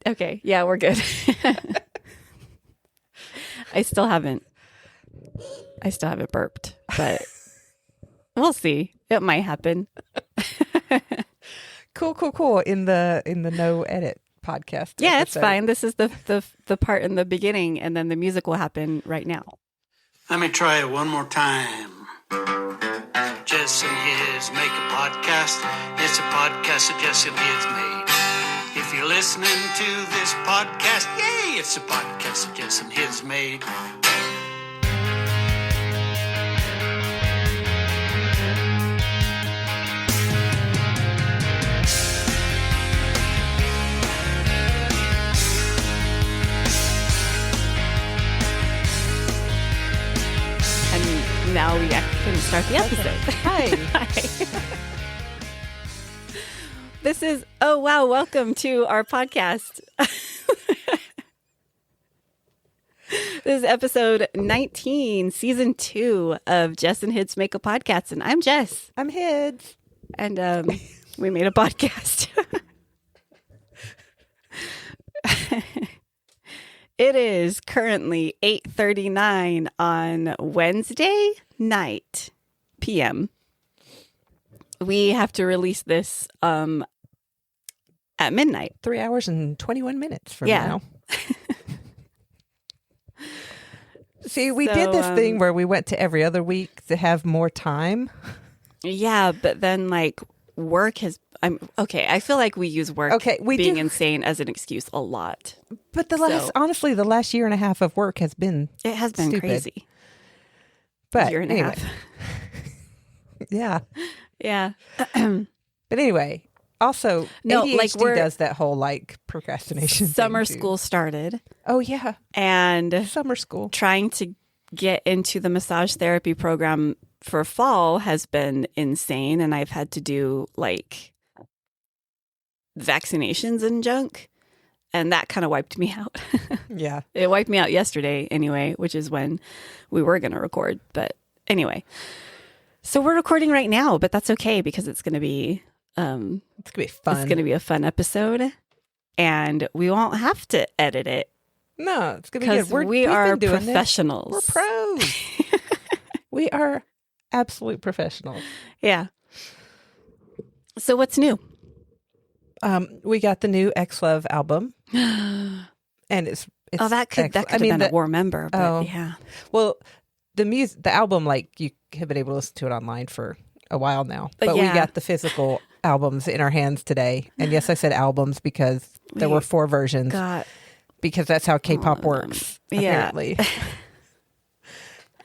Okay. Yeah, we're good. I still haven't burped, but we'll see. It might happen. Cool. In the no edit podcast. Yeah, it's fine. This is the part in the beginning, and then the music will happen right now. Let me try it one more time. Jess and His make a podcast. It's a podcast that Jess and His made. If you're listening to this podcast, yay, it's a podcast that Jess and His made. And now we can start the episode. Okay. Hi. This is, welcome to our podcast. This is episode 19, season 2 of Jess and Hid's Make a Podcast. And I'm Jess. I'm Hids. And we made a podcast. It is currently 8:39 on Wednesday night, p.m. We have to release this at midnight. 3 hours and 21 minutes from now. See, we did this thing where we went to every other week to have more time. Yeah, but then like work has... I feel like we use work being insane as an excuse a lot. But the last year and a half of work has been stupid. Crazy. But year and a half. Yeah. Yeah. But anyway, also ADHD does that whole procrastination Summer thing school started. Oh yeah. And summer school. Trying to get into the massage therapy program for fall has been insane, and I've had to do vaccinations and junk, and that kind of wiped me out. Yeah. It wiped me out yesterday anyway, which is when we were going to record. But anyway, so we're recording right now, but that's okay because it's going to be fun. It's going to be a fun episode, and we won't have to edit it. No, it's going to be good. We are professionals. We're pros. We are absolute professionals. Yeah. So what's new? We got the new X-Love album, and it's that could have been a War Member, but yeah. Well, the album, you have been able to listen to it online for a while now, but we got the physical albums in our hands today. And yes, I said albums because there were 4 versions. Because that's how K-pop works, apparently.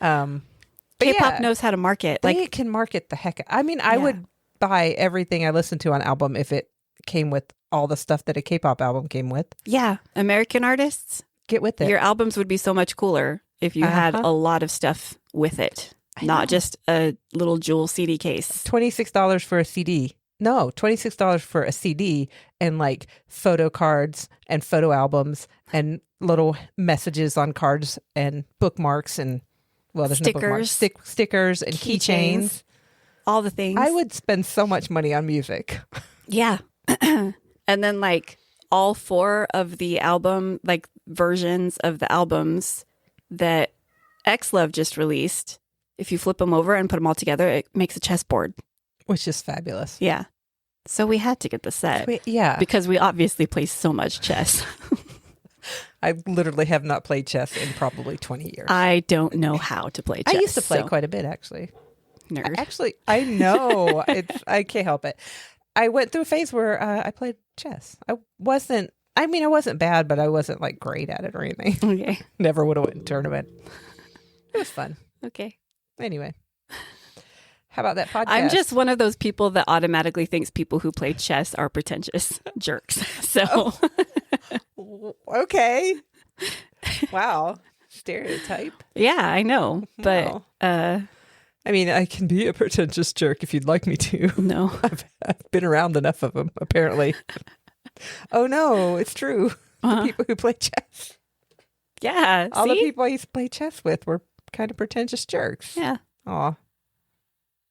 K-pop knows how to market. They can market the heck. I would buy everything I listened to on album if it came with all the stuff that a K-pop album came with. Yeah. American artists, get with it. Your albums would be so much cooler if you had a lot of stuff with it, not just a little jewel CD case. $26 for a CD. No, $26 for a CD and photo cards and photo albums and little messages on cards and bookmarks and there's stickers, no bookmarks. Stickers and keychains. All the things. I would spend so much money on music. Yeah. And then all 4 of the album, versions of the albums that X-Love just released, if you flip them over and put them all together, it makes a chessboard. Which is fabulous. Yeah. So we had to get the set. Because we obviously play so much chess. I literally have not played chess in probably 20 years. I don't know how to play chess. I used to play quite a bit, actually. Nerd. I know. I can't help it. I went through a phase where I played chess. I wasn't bad, but I wasn't great at it or anything. Okay. Never would have went to a tournament. It was fun. Okay. Anyway. How about that podcast? I'm just one of those people that automatically thinks people who play chess are pretentious jerks. So. Okay. Wow. Stereotype. Yeah, I know. But I can be a pretentious jerk if you'd like me to. No. I've been around enough of them, apparently. Oh, no, it's true. The people who play chess. Yeah. All the people I used to play chess with were kind of pretentious jerks. Yeah. Aw.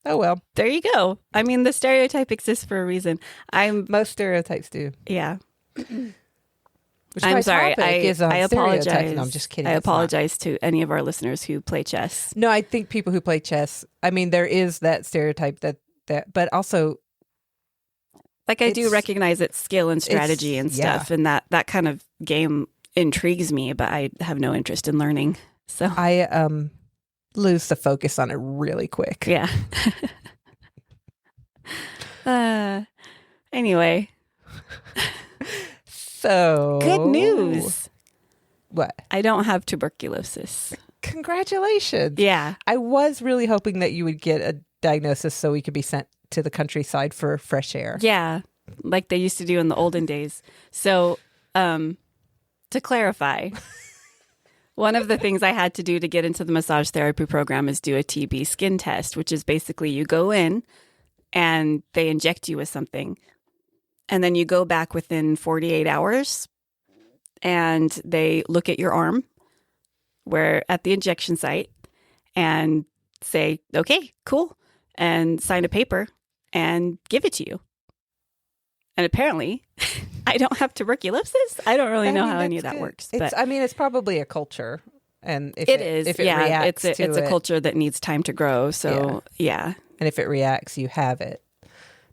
Oh, well. There you go. The stereotype exists for a reason. Most stereotypes do. Yeah. Which I'm my sorry. topic is on I stereotypes. apologize. No, I'm just kidding. I It's not. apologize to any of our listeners who play chess. No, I think people who play chess, I mean, there is that stereotype that but also, Like, I do recognize its skill and strategy and stuff, and that kind of game intrigues me, but I have no interest in learning. So I lose the focus on it really quick. yeah. Anyway. So Good news. What? I don't have tuberculosis. Congratulations. Yeah. I was really hoping that you would get a diagnosis so we could be sent to the countryside for fresh air. Yeah. Like they used to do in the olden days. So, to clarify, one of the things I had to do to get into the massage therapy program is do a TB skin test, which is basically you go in and they inject you with something. And then you go back within 48 hours and they look at your arm where at the injection site and say, okay, cool, and sign a paper and give it to you. And apparently I don't have tuberculosis. I don't really know how any of that works. But it's probably a culture. And if it is. if it Yeah, reacts it's a culture that needs time to grow. So yeah. And if it reacts, you have it.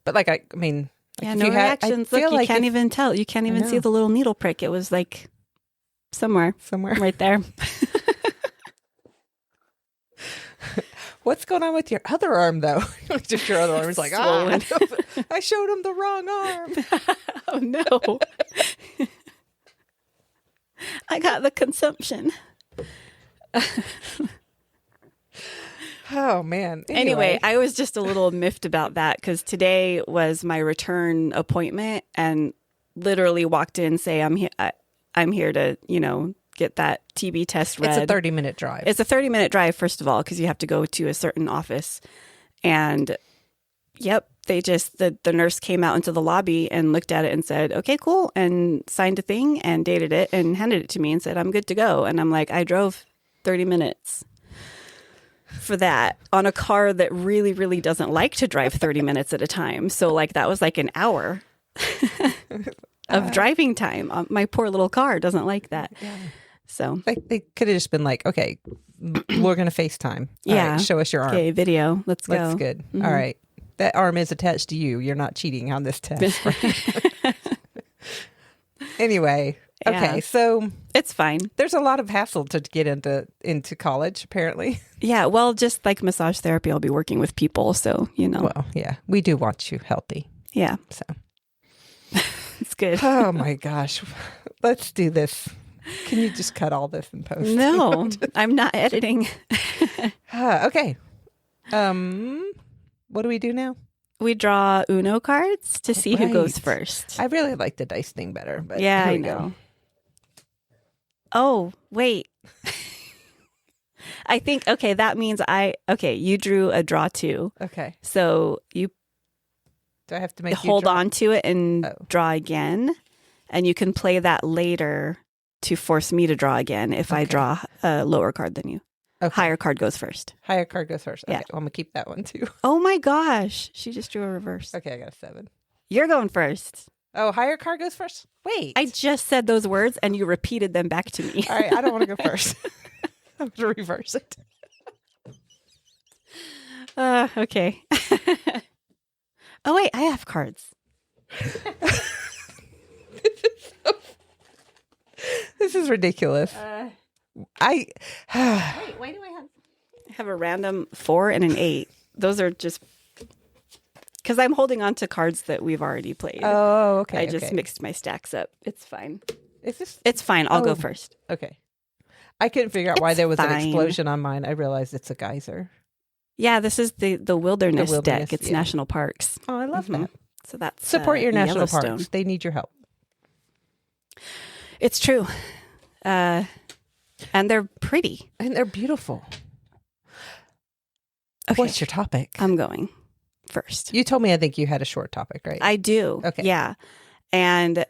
But like, I mean, yeah, no reactions. Look, you can't even tell. You can't even see the little needle prick. It was like somewhere right there. What's going on with your other arm, though? Just your other arm is like, I showed him the wrong arm. Oh, no. I got the consumption. Oh, man. Anyway, I was just a little miffed about that because today was my return appointment and literally walked in, say, I'm here to, get that TB test read. It's a 30-minute drive. It's a 30-minute drive, first of all, because you have to go to a certain office. And, yep, the nurse came out into the lobby and looked at it and said, okay, cool, and signed a thing and dated it and handed it to me and said, I'm good to go. And I'm like, I drove 30 minutes for that on a car that really, really doesn't like to drive 30 minutes at a time. So, like, that was like an hour of driving time. My poor little car doesn't like that. Yeah. So they could have just been like, okay, we're going to FaceTime. All right, show us your arm. Okay, video. Let's go. That's good. Mm-hmm. All right. That arm is attached to you. You're not cheating on this test. Right? Anyway, okay, so it's fine. There's a lot of hassle to get into college, apparently. Yeah, well, just like massage therapy, I'll be working with people, so, Well, yeah, we do want you healthy. Yeah. So. It's good. Oh, my gosh. Let's do this. Can you just cut all this in post? No, I'm not editing. Okay. What do we do now? We draw Uno cards to see who goes first. I really like the dice thing better. But yeah, here I we know. Go. Oh, wait. I think, okay, that means you drew a draw two. Okay. So you do I have to make hold on to it and draw again? And you can play that later to force me to draw again if I draw a lower card than you. Okay. Higher card goes first. Higher card goes first. Okay, yeah. Well, I'm going to keep that one too. Oh my gosh. She just drew a reverse. Okay, I got a 7. You're going first. Oh, higher card goes first? Wait. I just said those words and you repeated them back to me. All right, I don't want to go first. I'm going to reverse it. Okay. Oh, wait, I have cards. This is ridiculous. Wait, why do I have a random 4 and an 8? Those are just because I'm holding on to cards that we've already played. Oh, okay. I just mixed my stacks up. It's fine. Is this? It's fine. I'll go first. Okay. I couldn't figure out why there was an explosion on mine. I realized it's a geyser. Yeah, this is the wilderness deck. It's national parks. Oh, I love that. So that's support your national parks. They need your help. It's true. And they're pretty. And they're beautiful. Okay. What's your topic? I'm going first. You told me I think you had a short topic, right? I do. Okay. Yeah. And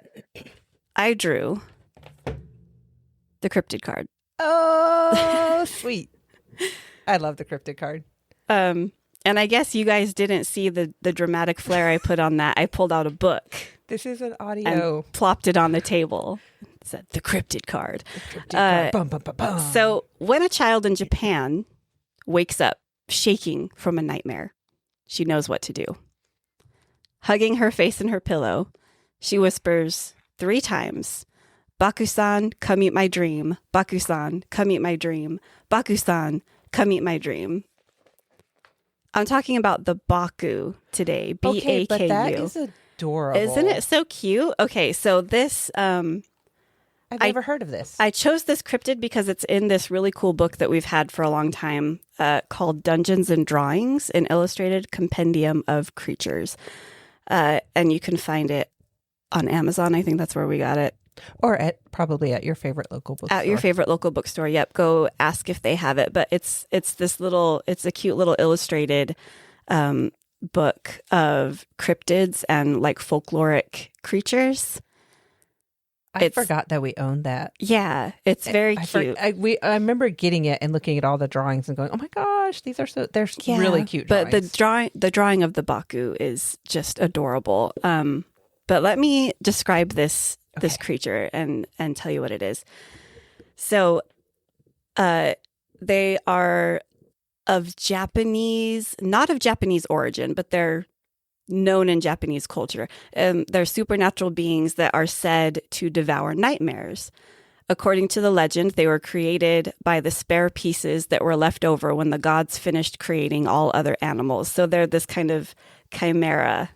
I drew the cryptid card. Oh, sweet. I love the cryptid card. And I guess you guys didn't see the dramatic flair I put on that. I pulled out a book This is an audio. And plopped it on the table. It said the cryptid card. The cryptid card. Bum, bum, bum, bum. So when a child in Japan wakes up shaking from a nightmare, she knows what to do. Hugging her face in her pillow, she whispers 3 times, "Baku-san, come eat my dream. Baku-san, come eat my dream. Baku-san, come eat my dream." I'm talking about the Baku today. B-A-K-U. Okay, but that is adorable. Isn't it so cute? Okay, so this... I've never heard of this. I chose this cryptid because it's in this really cool book that we've had for a long time called Dungeons and Drawings, an illustrated compendium of creatures. And you can find it on Amazon. I think that's where we got it. Or probably at your favorite local bookstore. At your favorite local bookstore. Yep. Go ask if they have it. But it's a cute little illustrated book of cryptids and like folkloric creatures. I forgot that we owned that. Yeah, it's very cute. I remember getting it and looking at all the drawings and going, "Oh my gosh, they're really cute." But drawings. the drawing of the Baku is just adorable. But let me describe this creature and tell you what it is. So, they are not of Japanese origin, but they're known in Japanese culture. They're supernatural beings that are said to devour nightmares. According to the legend, they were created by the spare pieces that were left over when the gods finished creating all other animals. So they're this kind of chimera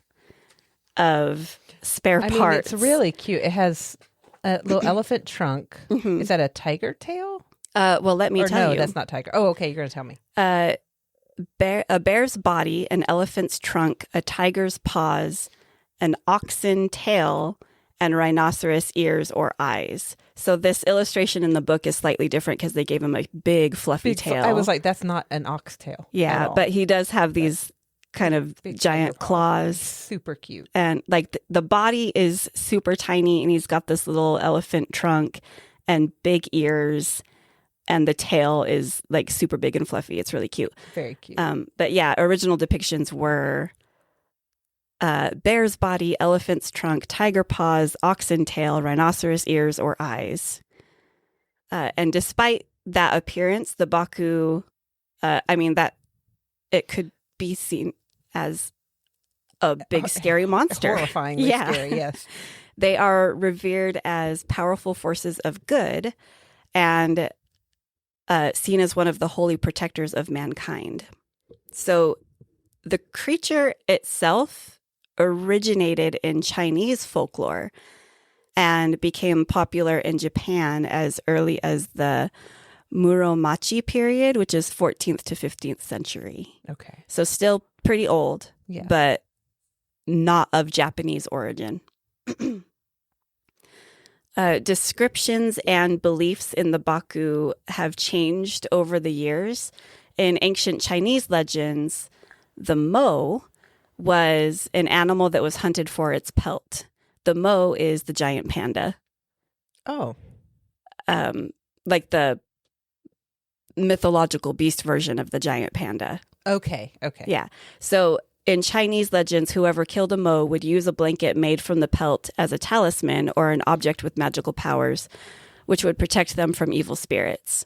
of spare parts. It's really cute. It has a little elephant trunk. Mm-hmm. Is that a tiger tail? Well, let me tell you. No, that's not tiger. Oh, okay. You're going to tell me. A bear's body, an elephant's trunk, a tiger's paws, an oxen tail, and rhinoceros ears or eyes. So this illustration in the book is slightly different because they gave him a big fluffy tail. I was like, that's not an oxtail. Yeah, but he does have these kind of giant claws. Super cute. And like the body is super tiny and he's got this little elephant trunk and big ears. And the tail is like super big and fluffy. It's really cute. Very cute. But yeah, original depictions were bear's body, elephant's trunk, tiger paws, oxen tail, rhinoceros ears or eyes. And despite that appearance, the Baku, that it could be seen as a big scary monster. Horrifyingly scary, yes. They are revered as powerful forces of good and seen as one of the holy protectors of mankind. So the creature itself originated in Chinese folklore and became popular in Japan as early as the Muromachi period, which is 14th to 15th century. Okay. So still pretty old, but not of Japanese origin. Descriptions and beliefs in the Baku have changed over the years. In ancient Chinese legends, the mo was an animal that was hunted for its pelt. The mo is the giant panda. Oh. Like the mythological beast version of the giant panda. Okay. Yeah. So in Chinese legends, whoever killed a mo would use a blanket made from the pelt as a talisman or an object with magical powers, which would protect them from evil spirits.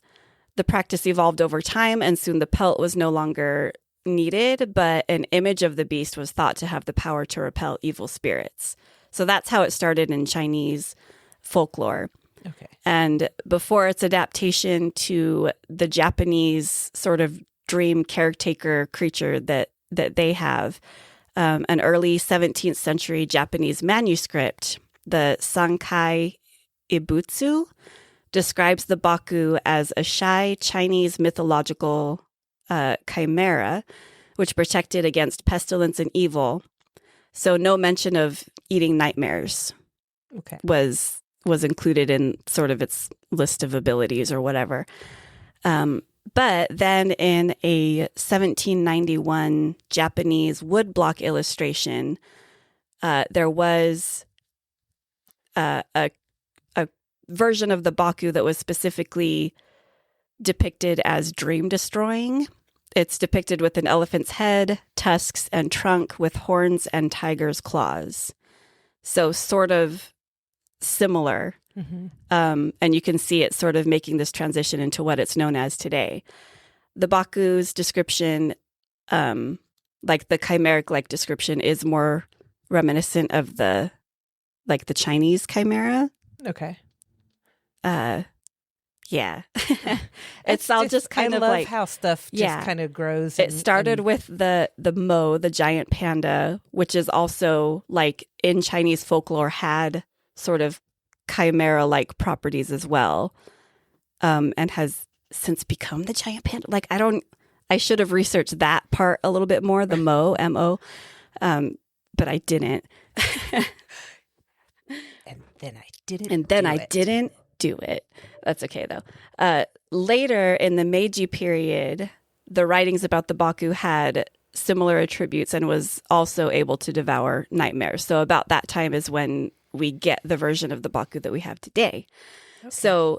The practice evolved over time, and soon the pelt was no longer needed, but an image of the beast was thought to have the power to repel evil spirits. So that's how it started in Chinese folklore. Okay. And before its adaptation to the Japanese sort of dream caretaker creature that they have, an early 17th century Japanese manuscript, the Sankai Ibutsu, describes the Baku as a shy Chinese mythological chimera, which protected against pestilence and evil. So no mention of eating nightmares was included in sort of its list of abilities or whatever. But then in a 1791 Japanese woodblock illustration, there was a version of the Baku that was specifically depicted as dream destroying. It's depicted with an elephant's head, tusks, and trunk with horns and tiger's claws. So sort of similar. Mm-hmm. And you can see it sort of making this transition into what it's known as today. The Baku's description, like the chimeric-like description, is more reminiscent of the Chinese chimera. Okay. Yeah. It's all just kind I of love like how stuff just kind of grows. It started with the mo, the giant panda, which is also like in Chinese folklore had sort of chimera-like properties as well, and has since become the giant panda. Like I should have researched that part a little bit more, the mo, M-O, but I didn't. And then I didn't do it. That's okay, though. Later in the Meiji period, the writings about the Baku had similar attributes and was also able to devour nightmares. So about that time is when we get the version of the Baku that we have today. Okay. So,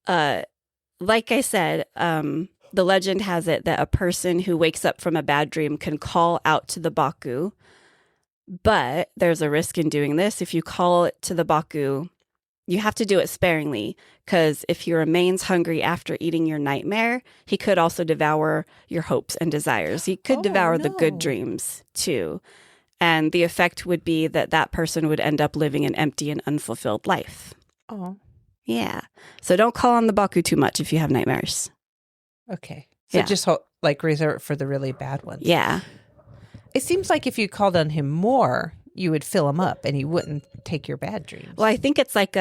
like I said, the legend has it that a person who wakes up from a bad dream can call out to the Baku, but there's a risk in doing this. If you call it to the Baku, you have to do it sparingly, because if he remains hungry after eating your nightmare, he could also devour your hopes and desires. He could devour the good dreams too. And the effect would be that that person would end up living an empty and unfulfilled life. Oh. Yeah. So don't call on the Baku too much if you have nightmares. Okay. So just reserve it for the really bad ones. Yeah. It seems like if you called on him more, you would fill him up and he wouldn't take your bad dreams. Well, I think it's like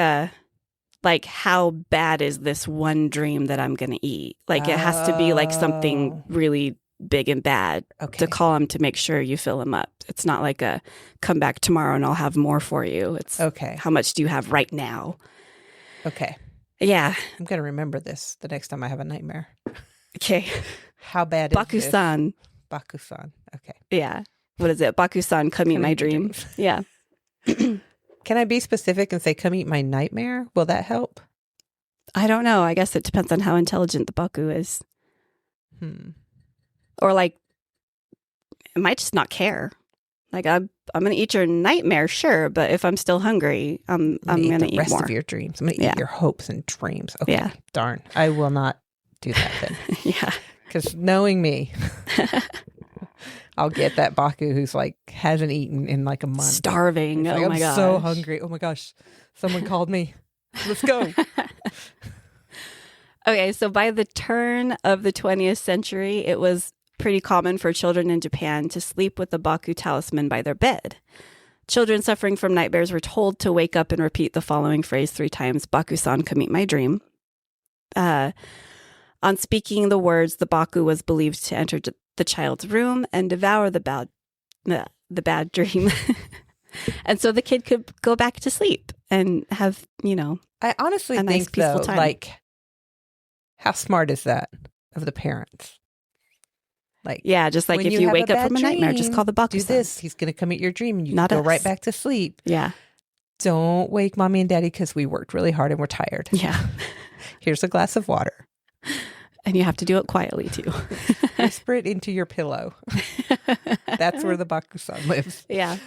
how bad is this one dream that I'm going to eat? Like it has to be like something really big and bad to call him to make sure you fill him up. It's not like a come back tomorrow and I'll have more for you. It's how much do you have right now? Okay. Yeah. I'm going to remember this the next time I have a nightmare. Okay. How bad is Baku-san. Baku-san. Okay. Yeah. What is it? Baku-san, come eat my dream. Yeah. Can I be specific and say, come eat my nightmare? Will that help? I don't know. I guess it depends on how intelligent the Baku is. Or like, it might just not care. Like, I'm going to eat your nightmare, sure, but if I'm still hungry, I'm going to eat more. The rest of your dreams. I'm going to eat your hopes and dreams. Okay. Yeah. Darn. I will not do that then. Yeah. Because knowing me, I'll get that Baku who's like hasn't eaten in like a month. Starving. Like, oh my gosh. I'm so hungry. Oh my gosh. Someone called me. Let's go. Okay, so by the turn of the 20th century, it was pretty common for children in Japan to sleep with the Baku talisman by their bed. Children suffering from nightmares were told to wake up and repeat the following phrase 3 times, Baku-san, come eat my dream. On speaking the words, the Baku was believed to enter the child's room and devour the bad dream. And so the kid could go back to sleep and have, I honestly nice, think, peaceful though, time. like, how smart is that of the parents? Like, yeah, just like if you wake up from a nightmare, just call the Baku. Do this. He's going to come eat your dream and you Not go us. right back to sleep. Yeah. Don't wake mommy and daddy because we worked really hard and we're tired. Yeah. Here's a glass of water. And you have to do it quietly too. Whisper it into your pillow. That's where the Baku-san lives. Yeah.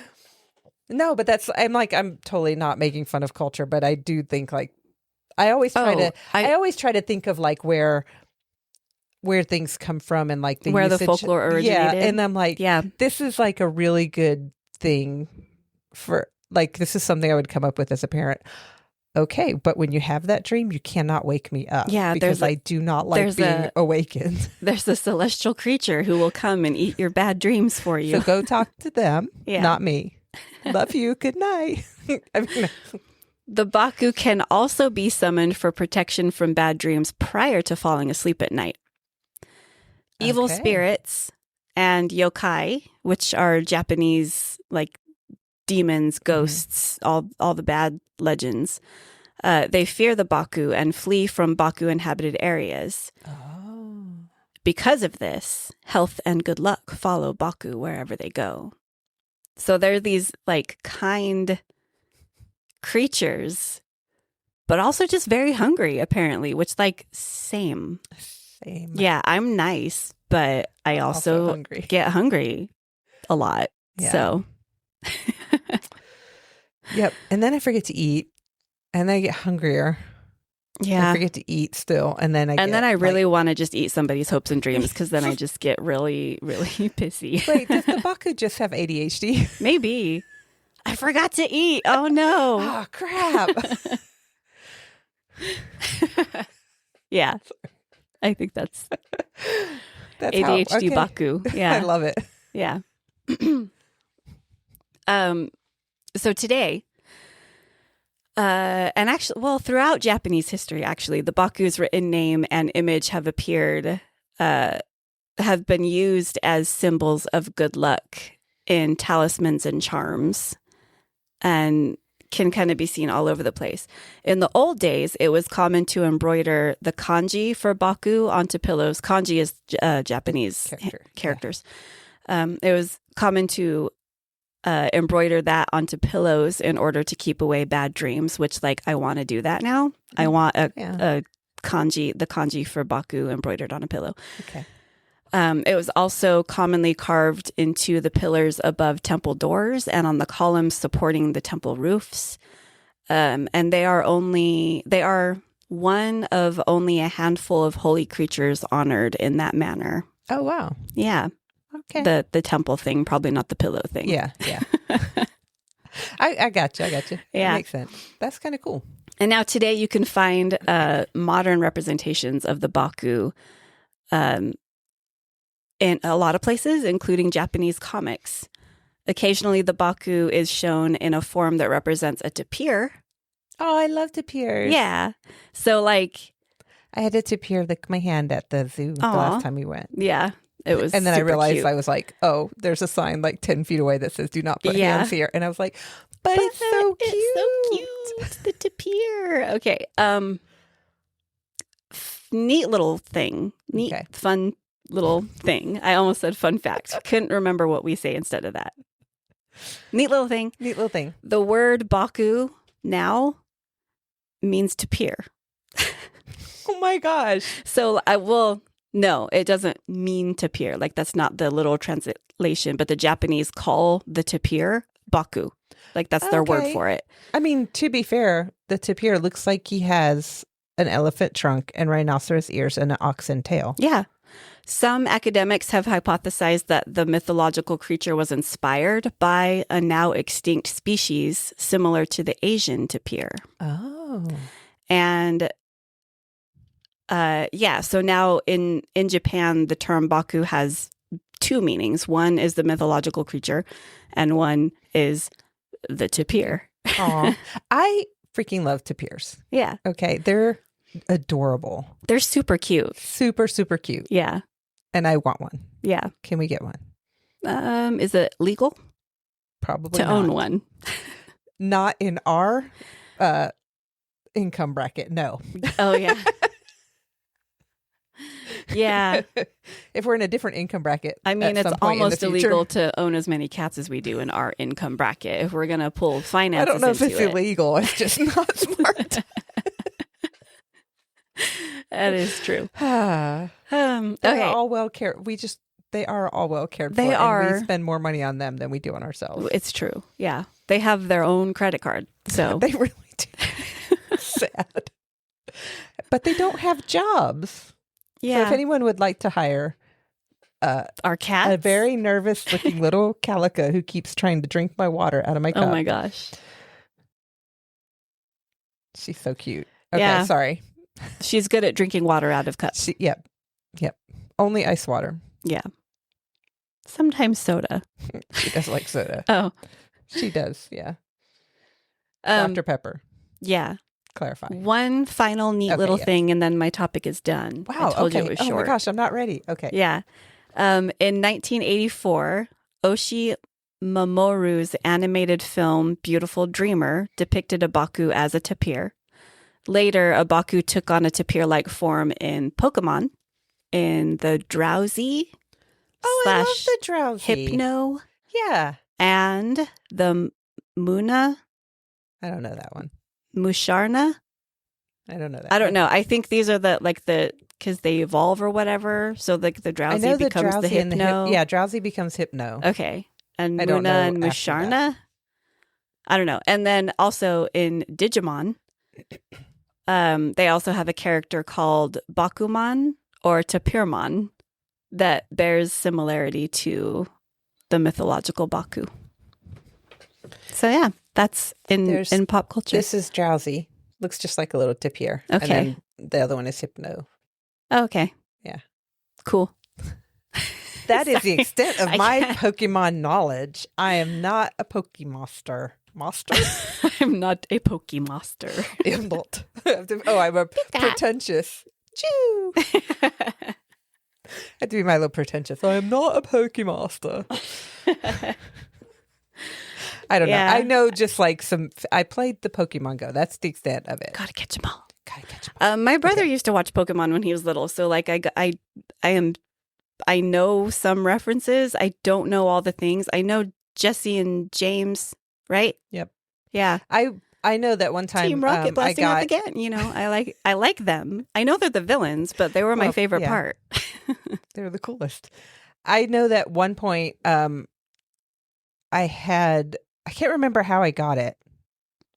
No, but I'm totally not making fun of culture, but I do think like I always try to think of like where things come from and like the where usage, the folklore originated. Yeah, and I'm like, this is like a really good thing for like this is something I would come up with as a parent. Okay, but when you have that dream, you cannot wake me up. Yeah, because I do not like being awakened. There's a celestial creature who will come and eat your bad dreams for you. So go talk to them, not me. Love you. Good night. The Baku can also be summoned for protection from bad dreams prior to falling asleep at night. Evil spirits and yokai, which are Japanese like demons, ghosts, all the bad legends, they fear the Baku and flee from Baku inhabited areas. Oh. Because of this, health and good luck follow Baku wherever they go. So they're these like kind creatures, but also just very hungry apparently, which like same. Yeah, I'm nice, but I also get hungry a lot. Yeah. So Yep. And then I forget to eat. And then I get hungrier. Yeah. I forget to eat still. And then I really want to just eat somebody's hopes and dreams because then I just get really, really pissy. Wait, does the Baku just have ADHD? Maybe. I forgot to eat. Oh, no. Oh, crap. Yeah. I think that's ADHD Baku. Yeah. I love it. Yeah. So today, and actually, well, throughout Japanese history, actually, the Baku's written name and image have appeared, have been used as symbols of good luck in talismans and charms, and can kind of be seen all over the place. In the old days, it was common to embroider the kanji for Baku onto pillows. Kanji is Japanese characters. Yeah. It was common to embroider that onto pillows in order to keep away bad dreams, which, like, I want to do that now. I want a kanji, the kanji for Baku embroidered on a pillow. Okay. It was also commonly carved into the pillars above temple doors and on the columns supporting the temple roofs. And they are one of only a handful of holy creatures honored in that manner. Oh, wow. Yeah. Okay. The temple thing, probably not the pillow thing. Yeah. I got you. Yeah. That makes sense. That's kind of cool. And now today you can find modern representations of the Baku in a lot of places, including Japanese comics. Occasionally, the Baku is shown in a form that represents a tapir. Oh, I love tapirs. Yeah. So, like... I had a tapir my hand at the zoo the last time we went. Yeah. It was And then I realized cute. I was like, oh, there's a sign like 10 feet away that says do not put hands here. And I was like, but it's so cute. It's so cute. The tapir. Okay. Neat little thing. Fun little thing. I almost said fun fact. Couldn't remember what we say instead of that. Neat little thing. The word Baku now means tapir. Oh my gosh. So no, it doesn't mean tapir. Like, that's not the literal translation, but the Japanese call the tapir Baku. Like, that's their word for it. I mean, to be fair, the tapir looks like he has an elephant trunk and rhinoceros ears and an oxen tail. Yeah. Some academics have hypothesized that the mythological creature was inspired by a now extinct species similar to the Asian tapir. Oh. And so now in Japan, the term Baku has two meanings. One is the mythological creature, and one is the tapir. Aw. I freaking love tapirs. Yeah. Okay. They're adorable. They're super cute. Super, super cute. Yeah. And I want one. Yeah. Can we get one? Is it legal? Probably to not. own one. Not in our income bracket. No. Oh, yeah. Yeah. If we're in a different income bracket. I mean, it's almost illegal to own as many cats as we do in our income bracket. If we're going to pull finances I don't know if it's it. illegal. It's just not smart. That is true. They're all well cared. They are all well cared for. They are. And we spend more money on them than we do on ourselves. It's true. Yeah. They have their own credit card. So they really do. Sad. But they don't have jobs. Yeah. So if anyone would like to hire our cat, a very nervous looking little calico who keeps trying to drink my water out of my cup. Oh my gosh. She's so cute. Okay, yeah. Sorry. She's good at drinking water out of cups. Yep. Only ice water. Yeah. Sometimes soda. She does like soda. Oh. She does, yeah. Dr. Pepper. Yeah. Clarify. One final neat little thing, and then my topic is done. Wow. I told you it was short. Oh my gosh, I'm not ready. Okay. Yeah. In 1984, Oshii Mamoru's animated film Beautiful Dreamer depicted a Baku as a tapir. Later, a Baku took on a tapir-like form in Pokemon, in the Drowsy I love the Drowsy. Hypno. Yeah. And the Muna. I don't know that one. Musharna. I don't know that. I don't know. I think these are because they evolve or whatever. So the Drowsy becomes the Hypno. Yeah, Drowsy becomes Hypno. Okay. And Muna and Musharna. I don't know. And then also in Digimon, they also have a character called Bakumon or Tapirmon that bears similarity to the mythological Baku. So yeah, that's in pop culture. This is Drowsy. Looks just like a little tapir. Okay. And then the other one is Hypno. Oh, okay. Yeah. Cool. That is the extent of my Pokemon knowledge. I am not a Pokemaster. Master? I'm not a Pokemaster. I'm not. I'm a pretentious. Choo! I have to be my little pretentious. I am not a Pokemaster. I don't know. I know just like I played the Pokemon Go. That's the extent of it. Gotta catch them all. My brother used to watch Pokemon when he was little. So like I know some references. I don't know all the things. I know Jesse and James, right? Yep. Yeah. I know that one time Team Rocket blasting off again. You know, I like them. I know they're the villains, but they were my favorite part. They were the coolest. I know that one point I can't remember how I got it.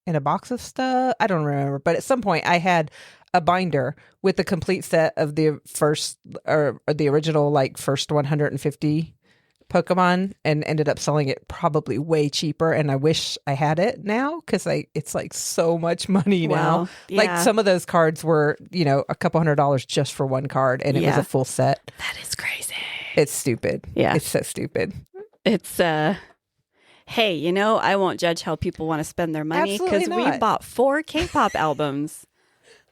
In a box of stuff? I don't remember. But at some point I had a binder with the complete set of the first or the original like first 150 Pokemon and ended up selling it probably way cheaper. And I wish I had it now because it's like so much money now. Yeah. Like some of those cards were, a couple $100 just for one card and it was a full set. That is crazy. It's stupid. Yeah. It's so stupid. It's hey, I won't judge how people want to spend their money because we bought 4 K-pop albums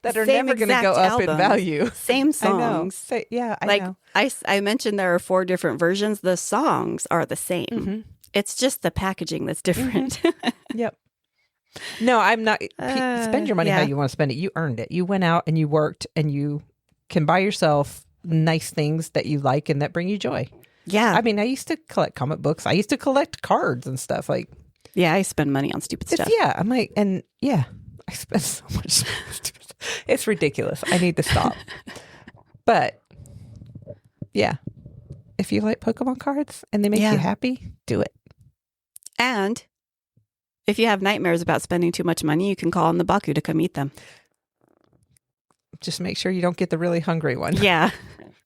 that are never going to go up in value. Same songs. I know. I know. I mentioned there are 4 different versions. The songs are the same. Mm-hmm. It's just the packaging that's different. Mm-hmm. Yep. No, I'm not. Spend your money how you want to spend it. You earned it. You went out and you worked and you can buy yourself nice things that you like and that bring you joy. Yeah. I mean, I used to collect comic books. I used to collect cards and stuff. Like, yeah, I spend money on stupid stuff. Yeah. I'm like, I spend so much stupid stuff. It's ridiculous. I need to stop. But yeah, if you like Pokemon cards and they make you happy, do it. And if you have nightmares about spending too much money, you can call on the Baku to come eat them. Just make sure you don't get the really hungry one. Yeah.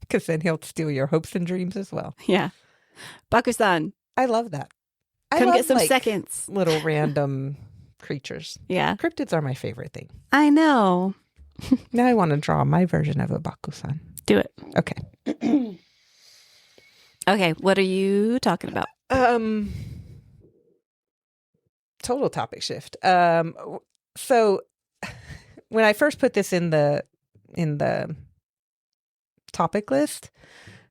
Because then he'll steal your hopes and dreams as well. Yeah. Baku-san. I love that. Come get some seconds. Little random creatures. Yeah. Cryptids are my favorite thing. I know. Now I want to draw my version of a Baku-san. Do it. Okay. Okay. What are you talking about? Total topic shift. So when I first put this in the topic list,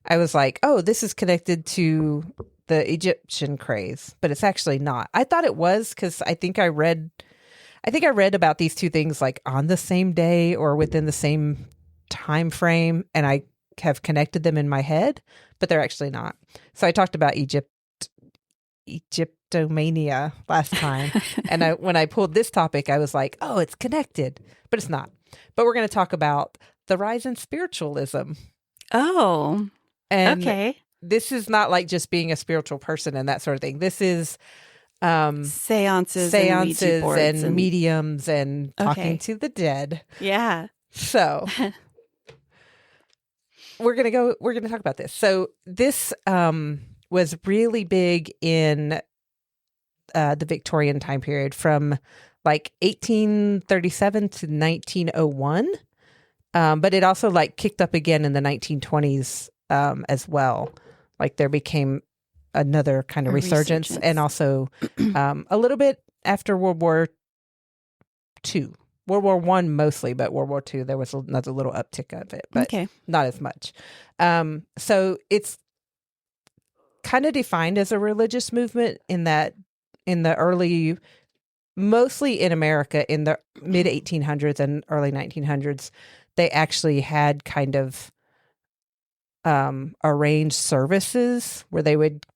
I was like, oh, this is connected to the Egyptian craze, but it's actually not. I thought it was because I think I read about these two things like on the same day or within the same time frame, and I have connected them in my head, but they're actually not. So I talked about Egyptomania last time, and when I pulled this topic, I was like, oh, it's connected, but it's not. But we're going to talk about the rise in spiritualism. Oh, and okay. This is not like just being a spiritual person and that sort of thing. This is seances and mediums and talking to the dead. Yeah. So we're gonna talk about this. So this was really big in the Victorian time period from like 1837 to 1901. But it also like kicked up again in the 1920s as well. Like there became another kind of resurgence. And also a little bit after World War II. World War I mostly, but World War II, there was another little uptick of it, but not as much. So it's kind of defined as a religious movement in that in the early, mostly in America, in the mid 1800s and early 1900s, they actually had kind of arranged services where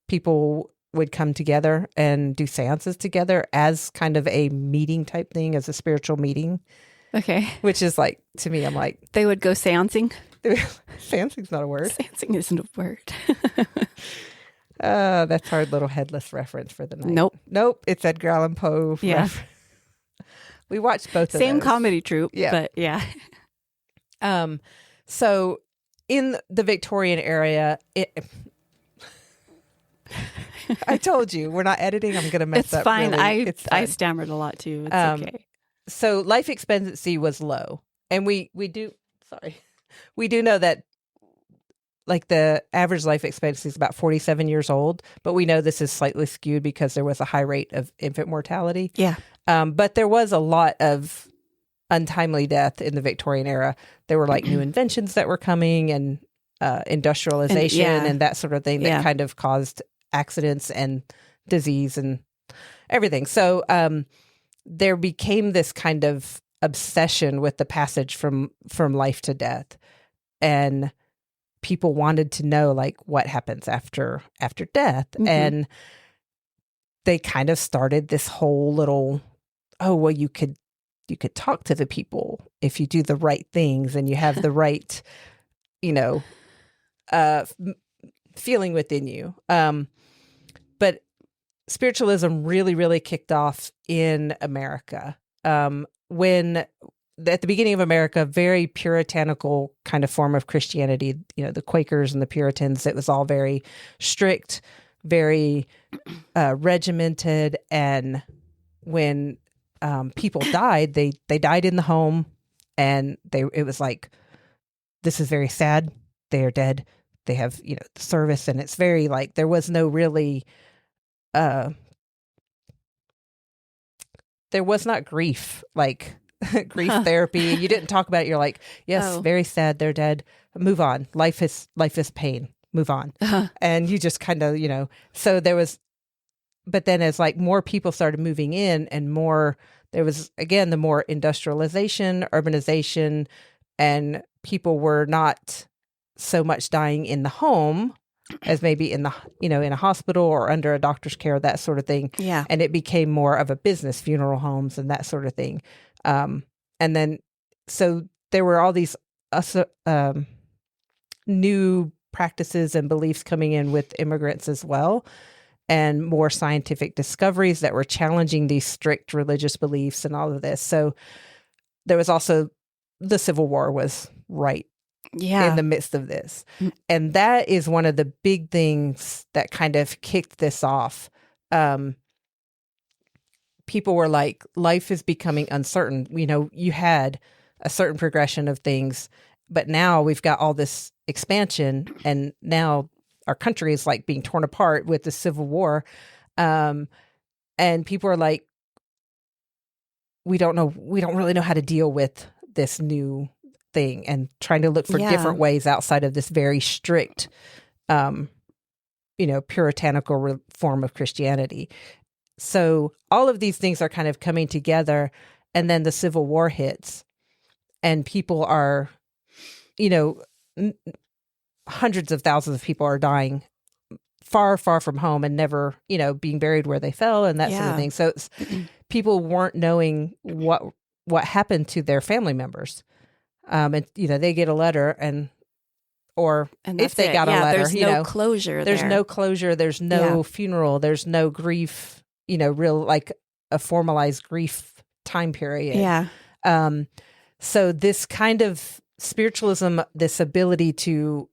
people would come together and do seances together as kind of a meeting type thing, as a spiritual meeting. Okay. Which is like, to me, I'm like... They would go seancing? Seancing's not a word. Seancing isn't a word. That's our little headless reference for the night. Nope. It's Edgar Allan Poe. Yeah. We watched both of those. Same comedy troupe, Yeah. but yeah. So in the Victorian era, I told you, we're not editing. I'm going to mess It's up. fine. Really. It's fine. I stammered a lot too. It's okay. So life expectancy was low. And we do know that like the average life expectancy is about 47 years old, but we know this is slightly skewed because there was a high rate of infant mortality. Yeah. But there was a lot of untimely death in the Victorian era. There were like new inventions that were coming and industrialization and that sort of thing that kind of caused accidents and disease and everything. So there became this kind of obsession with the passage from life to death, and people wanted to know like what happens after death. And they kind of started this whole little, you could talk to the people if you do the right things and you have the right feeling within you. But spiritualism really, really kicked off in America. When at the beginning of America, very puritanical kind of form of Christianity, the Quakers and the Puritans, it was all very strict, very regimented. And when people died, they died in the home, and it was like, this is very sad. They are dead. They have, service. And it's very like, there was no really, there was not grief, like grief therapy. You didn't talk about it. You're like, yes, very sad. They're dead. Move on. Life is pain. Move on. And you just kind of, so there was, but then as like more people started moving in and more, there was again, the more industrialization, urbanization, and people were not so much dying in the home as maybe in the, in a hospital or under a doctor's care, that sort of thing. Yeah. And it became more of a business, funeral homes and that sort of thing. And then, so there were all these new practices and beliefs coming in with immigrants as well, and more scientific discoveries that were challenging these strict religious beliefs and all of this. So there was also the Civil War was right in the midst of this. And that is one of the big things that kind of kicked this off. People were like, life is becoming uncertain. You had a certain progression of things, but now we've got all this expansion, and now our country is like being torn apart with the Civil War. And people are like, we don't really know how to deal with this new thing, and trying to look for different ways outside of this very strict, puritanical form of Christianity. So all of these things are kind of coming together, and then the Civil War hits, and people are, hundreds of thousands of people are dying far, far from home and never, being buried where they fell and that sort of thing. So people weren't knowing what happened to their family members. And they get a letter, and if they got a letter, there's no closure. There's no closure. There's no funeral. There's no grief. Real like a formalized grief time period. Yeah. So this kind of spiritualism, this ability to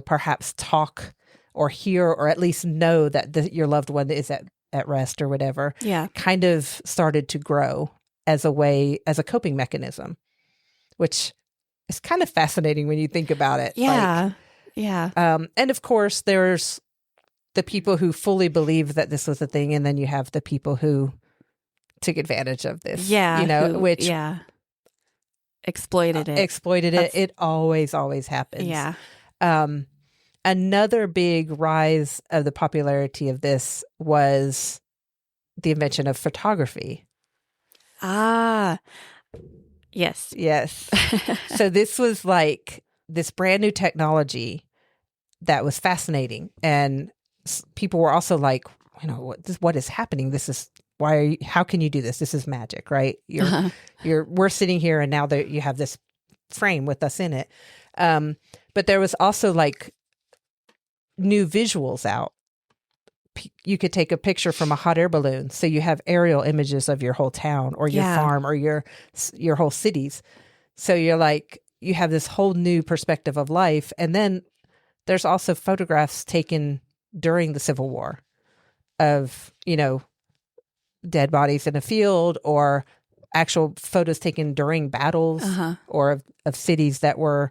perhaps talk or hear or at least know that your loved one is at rest or whatever. Yeah. Kind of started to grow as a coping mechanism, which is kind of fascinating when you think about it. Yeah. And of course, there's the people who fully believe that this was a thing, and then you have the people who took advantage of this. Yeah. Which exploited it. It always happens. Yeah. Another big rise of the popularity of this was the invention of photography. Ah. Yes. So this was like this brand new technology that was fascinating, and people were also like, what is happening? This is how can you do this? This is magic, right? We're sitting here, and now that you have this frame with us in it. But there was also like new visuals out, you could take a picture from a hot air balloon. So you have aerial images of your whole town or your farm or your whole cities. So you're like, you have this whole new perspective of life. And then there's also photographs taken during the Civil War of, dead bodies in a field, or actual photos taken during battles or of cities that were,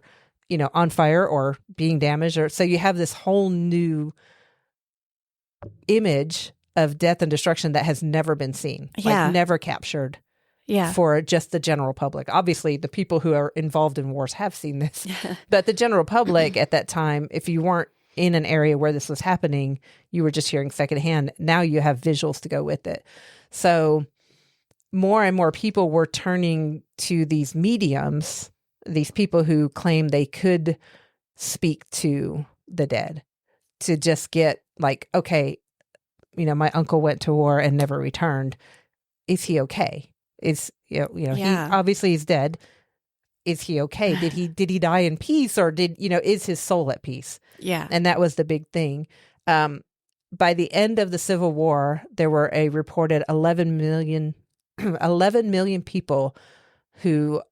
on fire or being damaged. Or so you have this whole new image of death and destruction that has never been seen, like never captured for just the general public. Obviously, the people who are involved in wars have seen this, but the general public at that time, if you weren't in an area where this was happening, you were just hearing secondhand. Now you have visuals to go with it. So more and more people were turning to these mediums, these people who claim they could speak to the dead, to just get like, okay, my uncle went to war and never returned. Is he okay? He obviously he's dead. Is he okay? Did he die in peace, or is his soul at peace? Yeah. And that was the big thing. By the end of the Civil War, there were a reported 11 million people who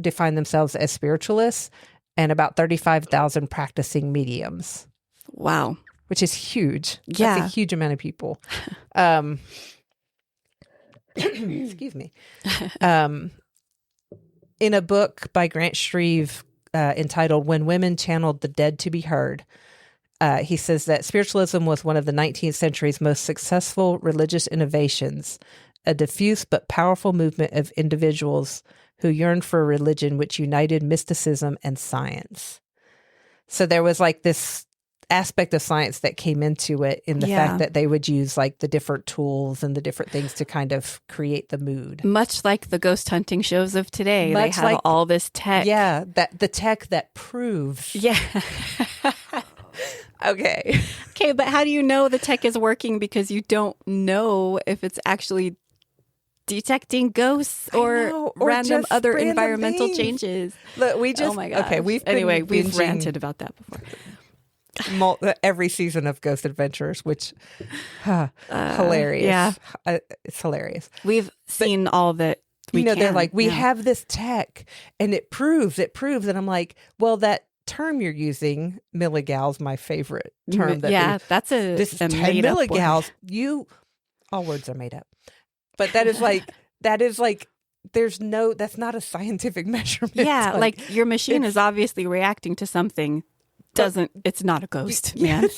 define themselves as spiritualists, and about 35,000 practicing mediums. Wow. Which is huge. Yeah. That's a huge amount of people. Excuse me. In a book by Grant Shreve entitled When Women Channeled the Dead to Be Heard, he says that spiritualism was one of the 19th century's most successful religious innovations, a diffuse but powerful movement of individuals who yearned for a religion which united mysticism and science. So there was like this aspect of science that came into it, in the fact that they would use like the different tools and the different things to kind of create the mood. Much like the ghost hunting shows of today. They have all this tech. Yeah, the tech that proves. Yeah. Okay, but how do you know the tech is working? Because you don't know if it's actually detecting ghosts or random other environmental changes. Look, we just, oh my gosh. Okay, we've ranted about that before. Every season of Ghost Adventures, which hilarious. Yeah, it's hilarious. We've seen all that. They're like, we have this tech, and it proves, and I'm like, well, that term you're using, milligals, my favorite term. That's this is 10 milligals. All words are made up, but that is like that's not a scientific measurement. Yeah, like your machine is obviously reacting to something. It's not a ghost, man.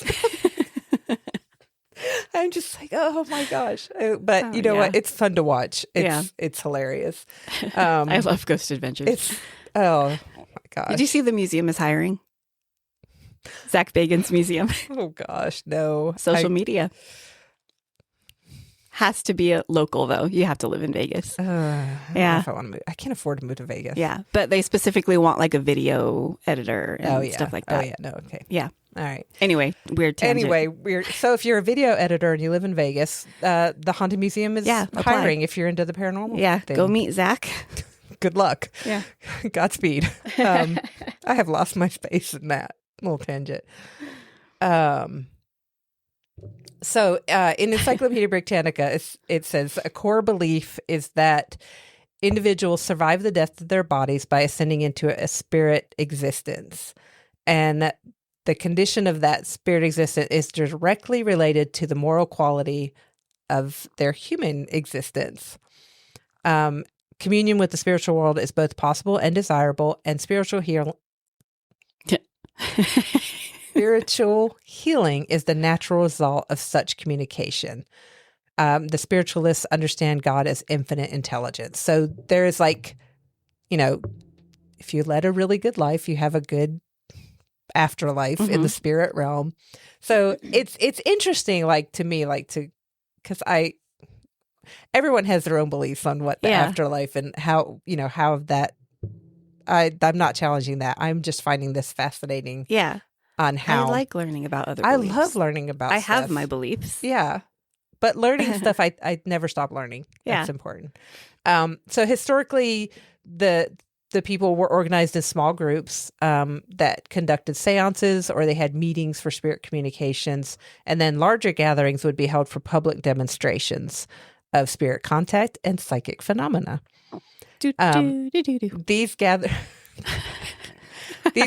I'm just like, oh my gosh. But you know what? It's fun to watch. It's hilarious. I love Ghost Adventures. Oh my gosh. Did you see the museum is hiring? Zach Bagan's museum. Oh gosh, no. Social media. Has to be a local, though. You have to live in Vegas. I don't know if I want to move. I can't afford to move to Vegas. Yeah, but they specifically want like a video editor and stuff like that. Oh yeah, no, okay. Yeah. All right. Anyway, weird tangent. So if you're a video editor and you live in Vegas, the Haunted Museum is hiring if you're into the paranormal. Yeah, thing. go meet Zach. Good luck. Yeah. Godspeed. I have lost my space in that little tangent. So in Encyclopedia Britannica, it says a core belief is that individuals survive the death of their bodies by ascending into a spirit existence. And the condition of that spirit existence is directly related to the moral quality of their human existence. Communion with the spiritual world is both possible and desirable, and spiritual healing is the natural result of such communication. The spiritualists understand God as infinite intelligence. So there is like, if you led a really good life, you have a good afterlife in the spirit realm. So it's interesting, because everyone has their own beliefs on what the afterlife and how that. I'm not challenging that. I'm just finding this fascinating. Yeah. On how I like learning about other beliefs. I love learning about I stuff. have my beliefs. Yeah. But learning stuff, I never stop learning. Yeah. That's important. So historically, the the people were organized in small groups that conducted seances, or they had meetings for spirit communications. And then larger gatherings would be held for public demonstrations of spirit contact and psychic phenomena. These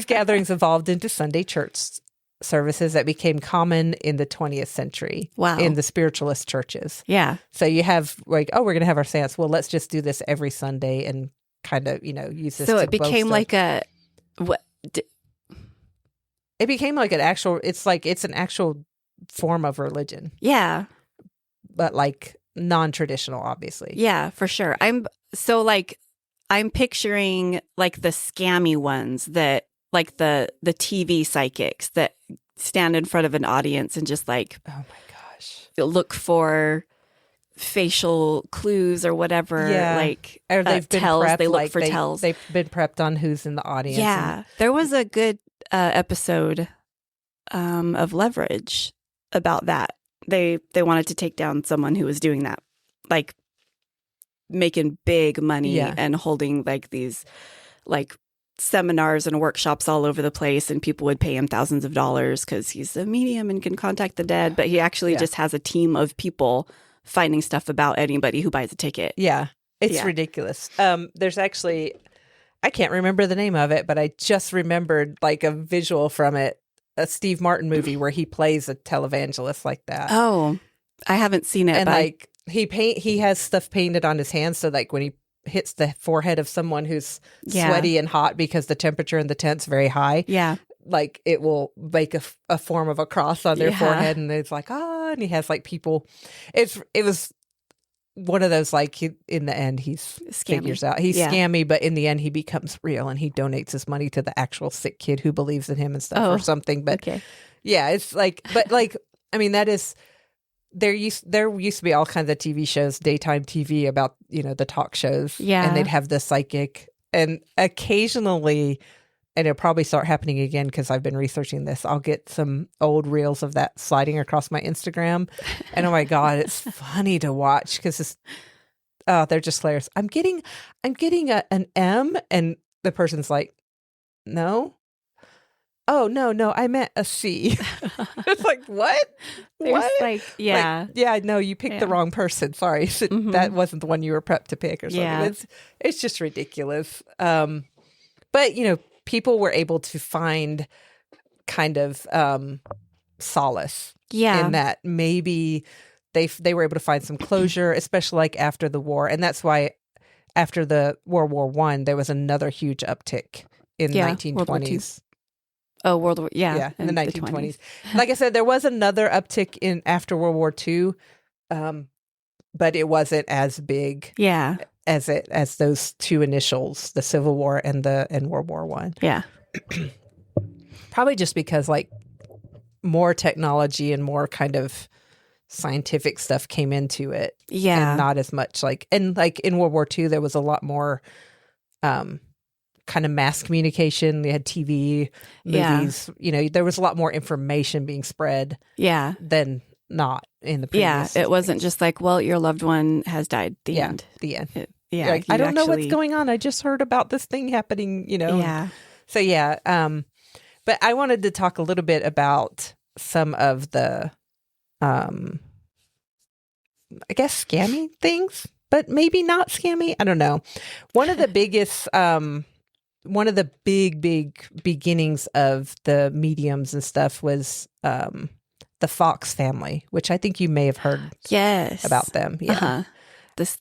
gatherings evolved into Sunday church services that became common in the 20th century in the spiritualist churches. Yeah. So you have like, oh, we're going to have our seance. Well, let's just do this every Sunday and kind of, use this. So it became like it became like an actual, it's an actual form of religion. Yeah. But like non-traditional, obviously. Yeah, for sure. I'm picturing like the scammy ones that like the TV psychics that stand in front of an audience and just like, oh my gosh, look for facial clues or whatever. Yeah. Like, or they've been tells. prepped, they look like for tells. They've been prepped on who's in the audience. Yeah. There was a good episode of Leverage about that. They wanted to take down someone who was doing that, like making big money and holding like these like seminars and workshops all over the place, and people would pay him thousands of dollars because he's a medium and can contact the dead, but he actually just has a team of people finding stuff about anybody who buys a ticket. Yeah. It's ridiculous. There's actually, I can't remember the name of it, but I just remembered like a visual from it, a Steve Martin movie where he plays a televangelist like that. Oh, I haven't seen it. And like he has stuff painted on his hands, so like when he hits the forehead of someone who's sweaty and hot because the temperature in the tent's very high. Yeah. Like it will make a form of a cross on their forehead, and it's like, and he has like people. It was one of those like in the end he's figures out he's scammy, but in the end he becomes real and he donates his money to the actual sick kid who believes in him and stuff or something. But it's like, but like I mean that is. There used to be all kinds of TV shows, daytime TV about, the talk shows. Yeah. And they'd have the psychic. And occasionally, and it'll probably start happening again because I've been researching this, I'll get some old reels of that sliding across my Instagram. And oh my God, it's funny to watch because they're just hilarious. I'm getting an M, and the person's like, no. Oh, no, I meant a C. It's like, what? What? Like, no, you picked the wrong person. Sorry. That wasn't the one you were prepped to pick or something. Yeah. It's just ridiculous. But, people were able to find kind of solace in that. Maybe they were able to find some closure, especially like after the war. And that's why after the World War I, there was another huge uptick in the 1920s. Oh, World War, in the 1920s. Like I said, there was another uptick in after World War II, but it wasn't as big as those two initials, the Civil War and World War I. Yeah. Probably just because like more technology and more kind of scientific stuff came into it. Yeah. And not as much like in World War II, there was a lot more kind of mass communication. They had TV, movies, there was a lot more information being spread than not in the previous. Yeah, it wasn't just like, well, your loved one has died. The end. Like, I don't know what's going on. I just heard about this thing happening, Yeah. So, but I wanted to talk a little bit about some of the, I guess, scammy things, but maybe not scammy. I don't know. One of the biggest, one of the big beginnings of the mediums and stuff was the Fox family, which I think you may have heard about them. Yeah. Uh-huh.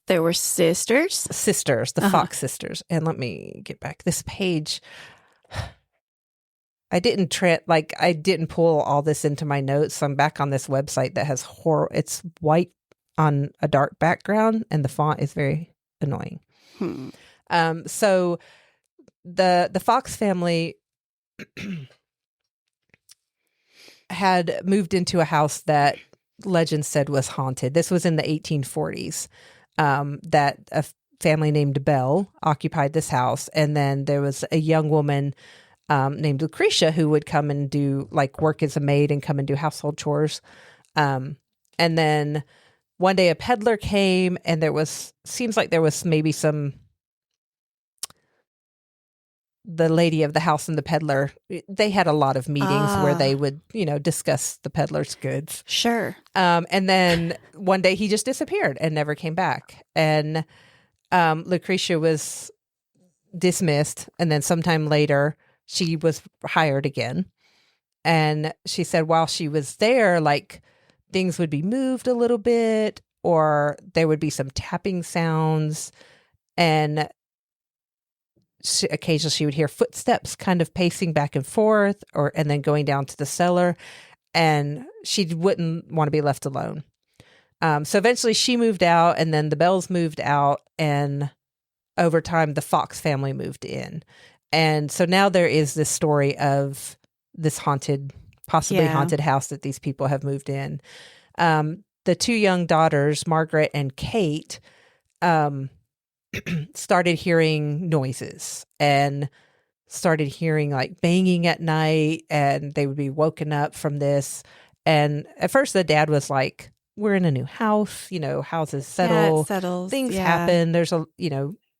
There were sisters, the Fox sisters. And let me get back this page. I didn't pull all this into my notes. So I'm back on this website that has it's white on a dark background and the font is very annoying. So the Fox family had moved into a house that legend said was haunted. This was in the 1840s. That a family named Bell occupied this house, and then there was a young woman named Lucretia who would come and do work as a maid and come and do household chores. And then one day a peddler came, and seems like there was maybe some the lady of the house and the peddler, they had a lot of meetings where they would, discuss the peddler's goods. Sure. And then one day he just disappeared and never came back. And Lucretia was dismissed. And then sometime later, she was hired again. And she said while she was there, like things would be moved a little bit, or there would be some tapping sounds. And occasionally she would hear footsteps kind of pacing back and forth, and then going down to the cellar, and she wouldn't want to be left alone. So eventually she moved out, and then the Bells moved out, and over time the Fox family moved in. And so now there is this story of this possibly haunted house that these people have moved in. The two young daughters, Margaret and Kate, started hearing noises and started hearing like banging at night, and they would be woken up from this. And at first the dad was like, we're in a new house, houses settle. Yeah, it settles. Things happen. There's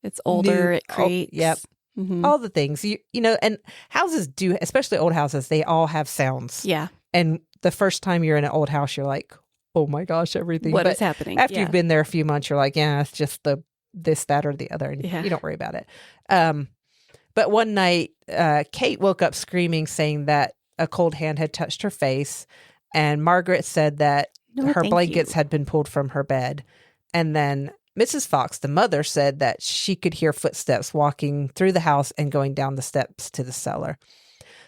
it's older, it creaks. Yep. Mm-hmm. All the things, and houses do, especially old houses, they all have sounds. Yeah. And the first time you're in an old house, you're like, oh my gosh, everything. What is happening? After you've been there a few months, you're like, yeah, it's just this, that, or the other. And you don't worry about it. But one night, Kate woke up screaming, saying that a cold hand had touched her face. And Margaret said that her blankets had been pulled from her bed. And then Mrs. Fox, the mother, said that she could hear footsteps walking through the house and going down the steps to the cellar.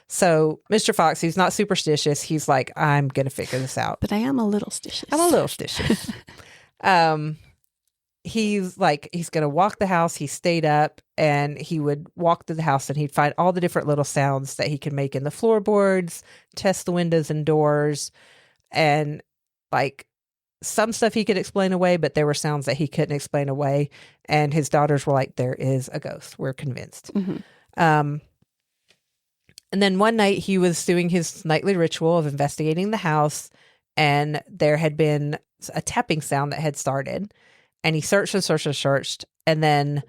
So Mr. Fox, he's not superstitious. He's like, I'm going to figure this out. But I am a little stitious. I'm a little stitious. He's like, he's going to walk the house. He stayed up and he would walk through the house and he'd find all the different little sounds that he could make in the floorboards, test the windows and doors, and like some stuff he could explain away, but there were sounds that he couldn't explain away. And his daughters were like, there is a ghost. We're convinced. Mm-hmm. And then one night he was doing his nightly ritual of investigating the house, and there had been a tapping sound that had started. And he searched and searched and searched, and then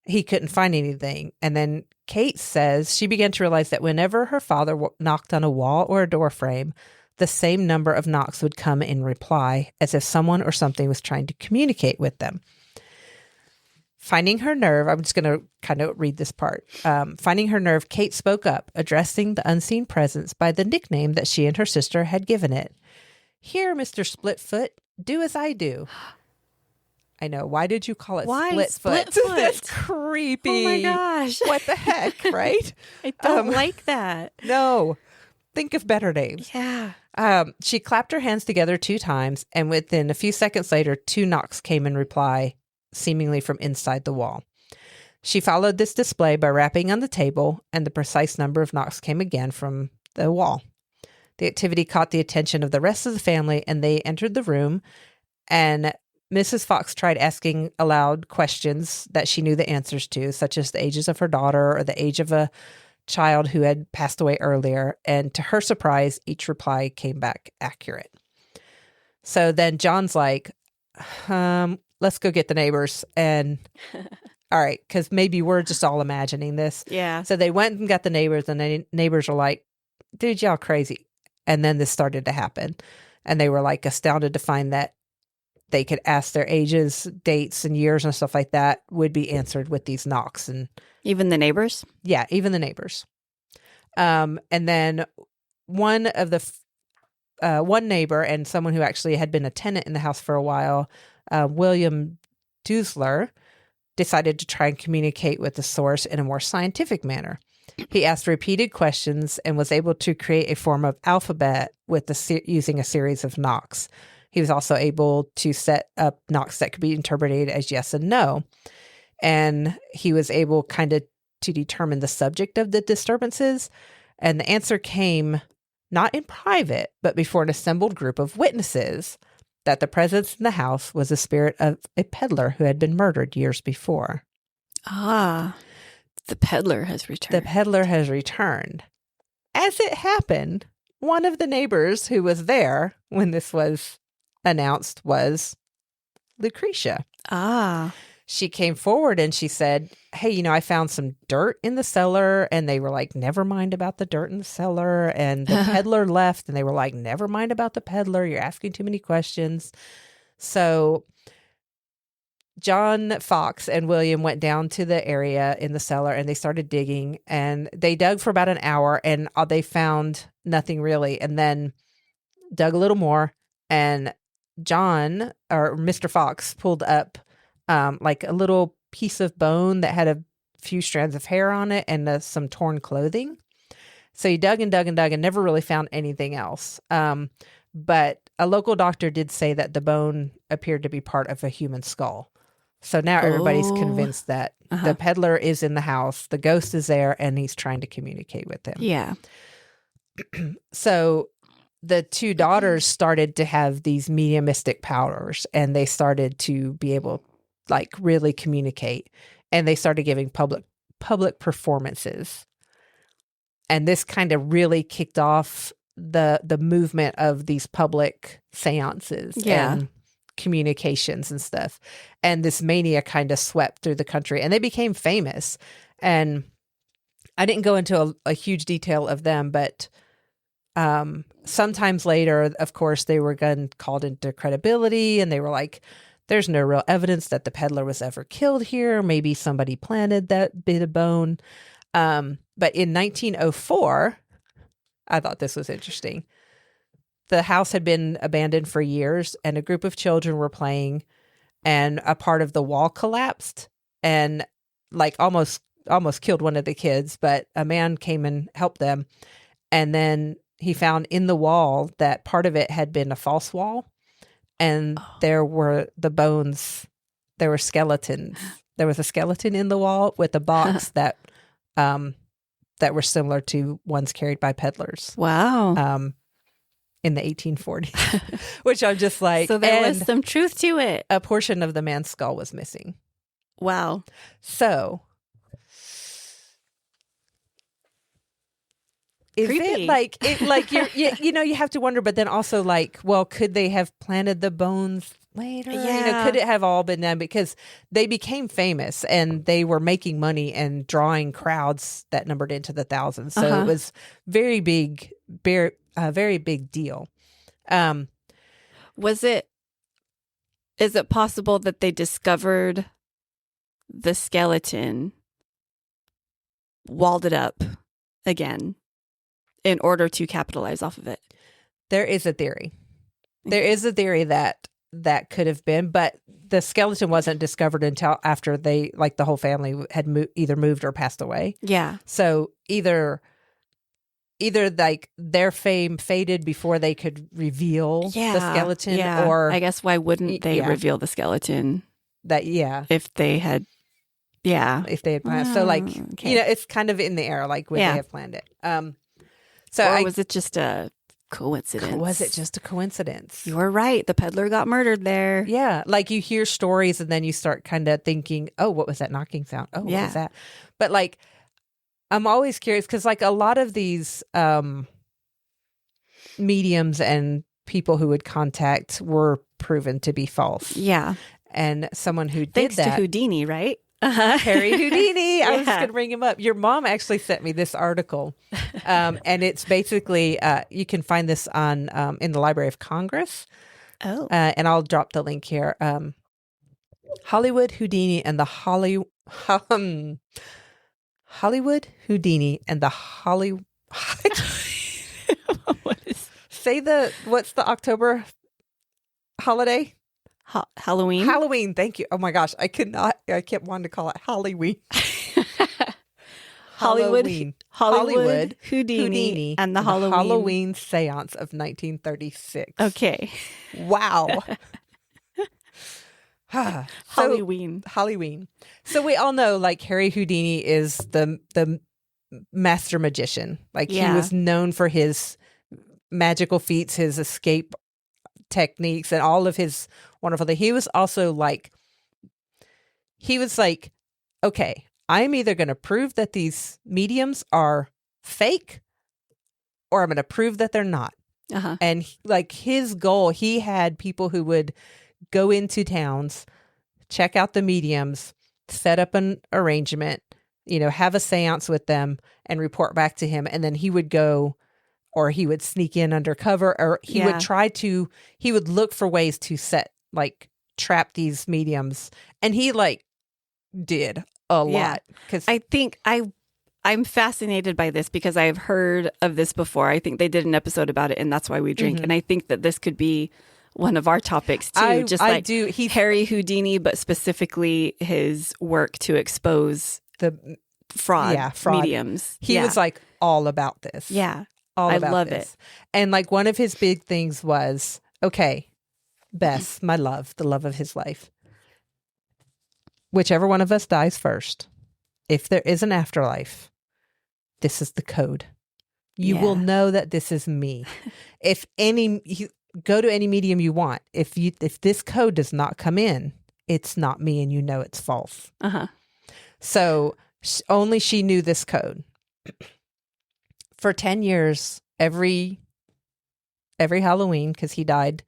he couldn't find anything. And then Kate says she began to realize that whenever her father knocked on a wall or a door frame, the same number of knocks would come in reply, as if someone or something was trying to communicate with them. Finding her nerve, I'm just going to kind of read this part. Finding her nerve, Kate spoke up, addressing the unseen presence by the nickname that she and her sister had given it. Here, Mr. Splitfoot, do as I do. I know. Why did you call it Splitfoot? That's creepy. Oh my gosh. What the heck, right? I don't like that. No. Think of better names. Yeah. She clapped her hands together 2 times, and within a few seconds later, 2 knocks came in reply, seemingly from inside the wall. She followed this display by rapping on the table, and the precise number of knocks came again from the wall. The activity caught the attention of the rest of the family, and they entered the room, and Mrs. Fox tried asking aloud questions that she knew the answers to, such as the ages of her daughter or the age of a child who had passed away earlier. And to her surprise, each reply came back accurate. So then John's like, let's go get the neighbors. And all right, because maybe we're just all imagining this. Yeah. So they went and got the neighbors, and the neighbors are like, dude, y'all crazy. And then this started to happen. And they were like astounded to find that they could ask their ages, dates, and years and stuff like that would be answered with these knocks. And even the neighbors? Yeah, even the neighbors. And then one neighbor and someone who actually had been a tenant in the house for a while, William Dusler, decided to try and communicate with the source in a more scientific manner. He asked repeated questions and was able to create a form of alphabet with using a series of knocks. He was also able to set up knocks that could be interpreted as yes and no. And he was able kind of to determine the subject of the disturbances. And the answer came not in private, but before an assembled group of witnesses, that the presence in the house was the spirit of a peddler who had been murdered years before. Ah, the peddler has returned. The peddler has returned. As it happened, one of the neighbors who was there when this was announced was Lucretia. Ah. she came forward and she said, hey, I found some dirt in the cellar. And they were like, never mind about the dirt in the cellar. And the peddler left and they were like, never mind about the peddler. You're asking too many questions. So John Fox and William went down to the area in the cellar and they started digging, and they dug for about an hour and they found nothing really, and then dug a little more, and John, or Mr. Fox, pulled up like a little piece of bone that had a few strands of hair on it and some torn clothing. So he dug and dug and dug and never really found anything else. But a local doctor did say that the bone appeared to be part of a human skull. So now everybody's convinced that the peddler is in the house, the ghost is there, and he's trying to communicate with him. Yeah. So the two daughters started to have these mediumistic powers, and they started to be able, like, really communicate, and they started giving public performances. And this kind of really kicked off the movement of these public seances and communications and stuff. And this mania kind of swept through the country, and they became famous. And I didn't go into a huge detail of them, but sometimes later, of course, they were called into credibility, and they were like, there's no real evidence that the peddler was ever killed here. Maybe somebody planted that bit of bone. But in 1904, I thought this was interesting. The house had been abandoned for years, and a group of children were playing, and a part of the wall collapsed and like almost killed one of the kids, but a man came and helped them. And then he found in the wall that part of it had been a false wall, and there were the bones, there were skeletons. There was a skeleton in the wall with a box that were similar to ones carried by peddlers. Wow. In the 1840s, which I'm just like, so there was some truth to it. A portion of the man's skull was missing. Wow. So is creepy. You have to wonder, but then also like, well, could they have planted the bones later? Yeah. Could it have all been done? Because they became famous and they were making money and drawing crowds that numbered into the thousands. So it was very big, a very big deal. Is it possible that they discovered the skeleton, walled it up again in order to capitalize off of it? There is a theory. There is a theory that could have been, but the skeleton wasn't discovered until after they, like, the whole family had either moved or passed away. Yeah. So either like their fame faded before they could reveal the skeleton, or I guess why wouldn't they reveal the skeleton? If they had planned. So like, it's kind of in the air, like would they have planned it? Or was it just a coincidence? Was it just a coincidence? You were right. The peddler got murdered there. Yeah. Like you hear stories and then you start kind of thinking, oh, what was that knocking sound? Oh, what was that? But like, I'm always curious because like a lot of these mediums and people who would contact were proven to be false. Yeah. And someone who did Thanks that. to Houdini, right? Harry Houdini. I was just going to bring him up. Your mom actually sent me this article. And it's basically, you can find this on in the Library of Congress. Oh. And I'll drop the link here. Hollywood Houdini and the Hollywood Houdini and the what's the October holiday? Halloween. Halloween. Thank you. Oh my gosh. I kept wanting to call it Halloween. Hollywood Houdini and the Halloween seance of 1936. Okay. Wow. Halloween. So we all know like Harry Houdini is the master magician. Like he was known for his magical feats, his escape techniques, and all of his wonderful things. He was also like, okay, I'm either going to prove that these mediums are fake or I'm going to prove that they're not. And like his goal, he had people who would go into towns, check out the mediums, set up an arrangement, have a seance with them and report back to him. And then he would go, or he would sneak in undercover, or he would look for ways to trap these mediums. And he did a lot. Because I think I'm fascinated by this because I've heard of this before. I think they did an episode about it, and that's why we drink. Mm-hmm. And I think that this could be one of our topics too. Harry Houdini, but specifically his work to expose the fraud mediums. He was all about this. Yeah. I love it. And one of his big things was, okay, Bess, my love, the love of his life. Whichever one of us dies first, if there is an afterlife, this is the code. You will know that this is me. You go to any medium you want. If this code does not come in, it's not me, and it's false. So only she knew this code. For 10 years, every Halloween, because he died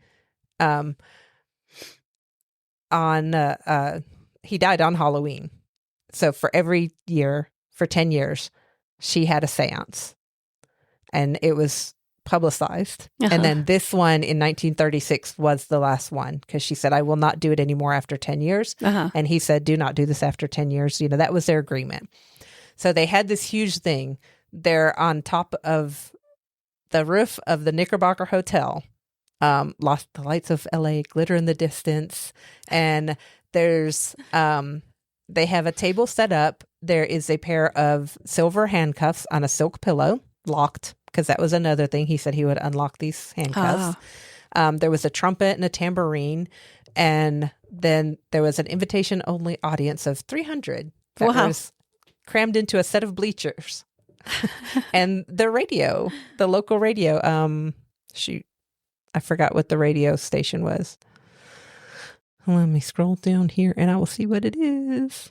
he died on Halloween. So for every year, for 10 years, she had a seance. And it was publicized. And then this one in 1936 was the last one, because she said, I will not do it anymore after 10 years. And he said, do not do this after 10 years. That was their agreement. So they had this huge thing. They're on top of the roof of the Knickerbocker Hotel. Lost the lights of LA glitter in the distance. And there's, they have a table set up. There is a pair of silver handcuffs on a silk pillow, locked, because that was another thing. He said he would unlock these handcuffs. There was a trumpet and a tambourine. And then there was an invitation-only audience of 300 that was crammed into a set of bleachers. And the radio, the local radio, I forgot what the radio station was. Let me scroll down here and I will see what it is.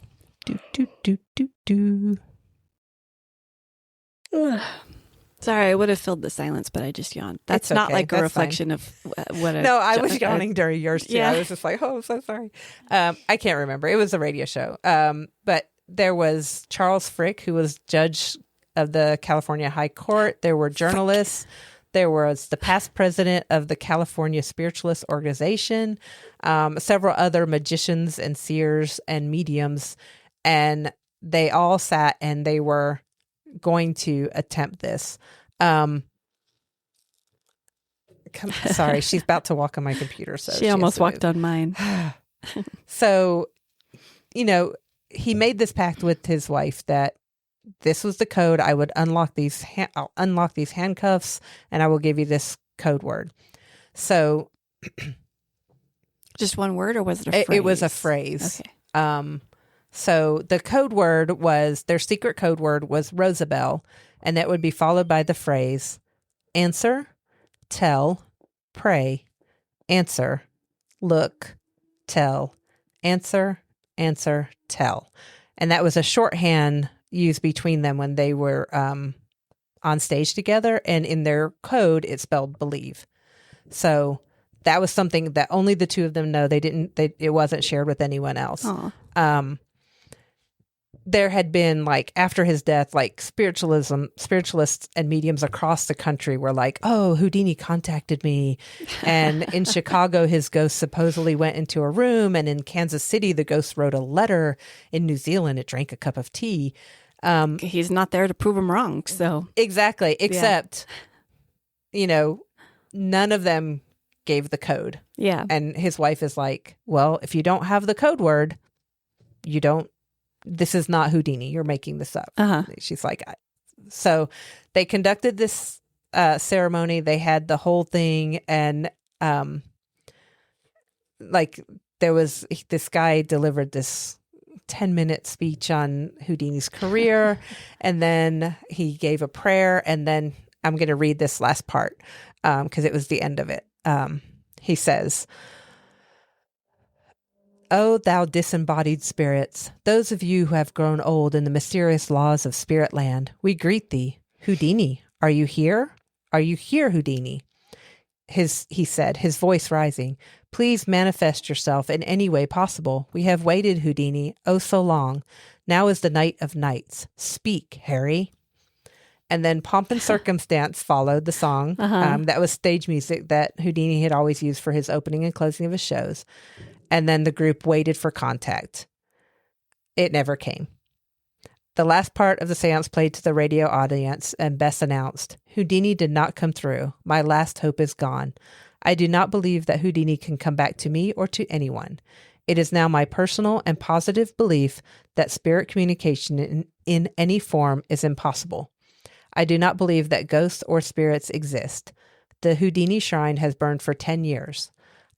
Sorry, I would have filled the silence, but I just yawned. That's not a reflection of what I... No, I was yawning during yours too. Yeah. I was just oh, I'm so sorry. I can't remember. It was a radio show. But there was Charles Frick, who was judge of the California High Court. There were journalists. There was the past president of the California Spiritualist Organization, several other magicians and seers and mediums, and they all sat and they were going to attempt this. Sorry, she's about to walk on my computer. So she almost walked on mine. So, he made this pact with his wife that this was the code. I would unlock these. I'll unlock these handcuffs, and I will give you this code word. So, just one word, or was it a phrase? It was a phrase. Okay. So the code word was, their secret code word was Rosabelle, and that would be followed by the phrase: answer, tell, pray, answer, look, tell, answer, answer, tell, and that was a shorthand used between them when they were on stage together, and in their code it spelled believe. So that was something that only the two of them know. It wasn't shared with anyone else. There had been, after his death, spiritualists and mediums across the country were oh, Houdini contacted me. And in Chicago, his ghost supposedly went into a room. And in Kansas City, the ghost wrote a letter. In New Zealand, it drank a cup of tea. He's not there to prove him wrong. So exactly. Except, none of them gave the code. Yeah. And his wife is well, if you don't have the code word, this is not Houdini. You're making this up. She's so they conducted this ceremony. They had the whole thing. And there was, this guy delivered this 10-minute speech on Houdini's career. And then he gave a prayer. And then I'm going to read this last part because it was the end of it. He says, "O thou disembodied spirits, those of you who have grown old in the mysterious laws of spirit land, we greet thee. Houdini, are you here? Are you here, Houdini? he said, his voice rising. Please manifest yourself in any way possible. We have waited, Houdini, oh so long. Now is the night of nights. Speak, Harry. And then Pomp and Circumstance followed the song. That was stage music that Houdini had always used for his opening and closing of his shows. And then the group waited for contact. It never came. The last part of the seance played to the radio audience, and Bess announced, Houdini did not come through. My last hope is gone. I do not believe that Houdini can come back to me or to anyone. It is now my personal and positive belief that spirit communication in any form is impossible. I do not believe that ghosts or spirits exist. The Houdini shrine has burned for 10 years.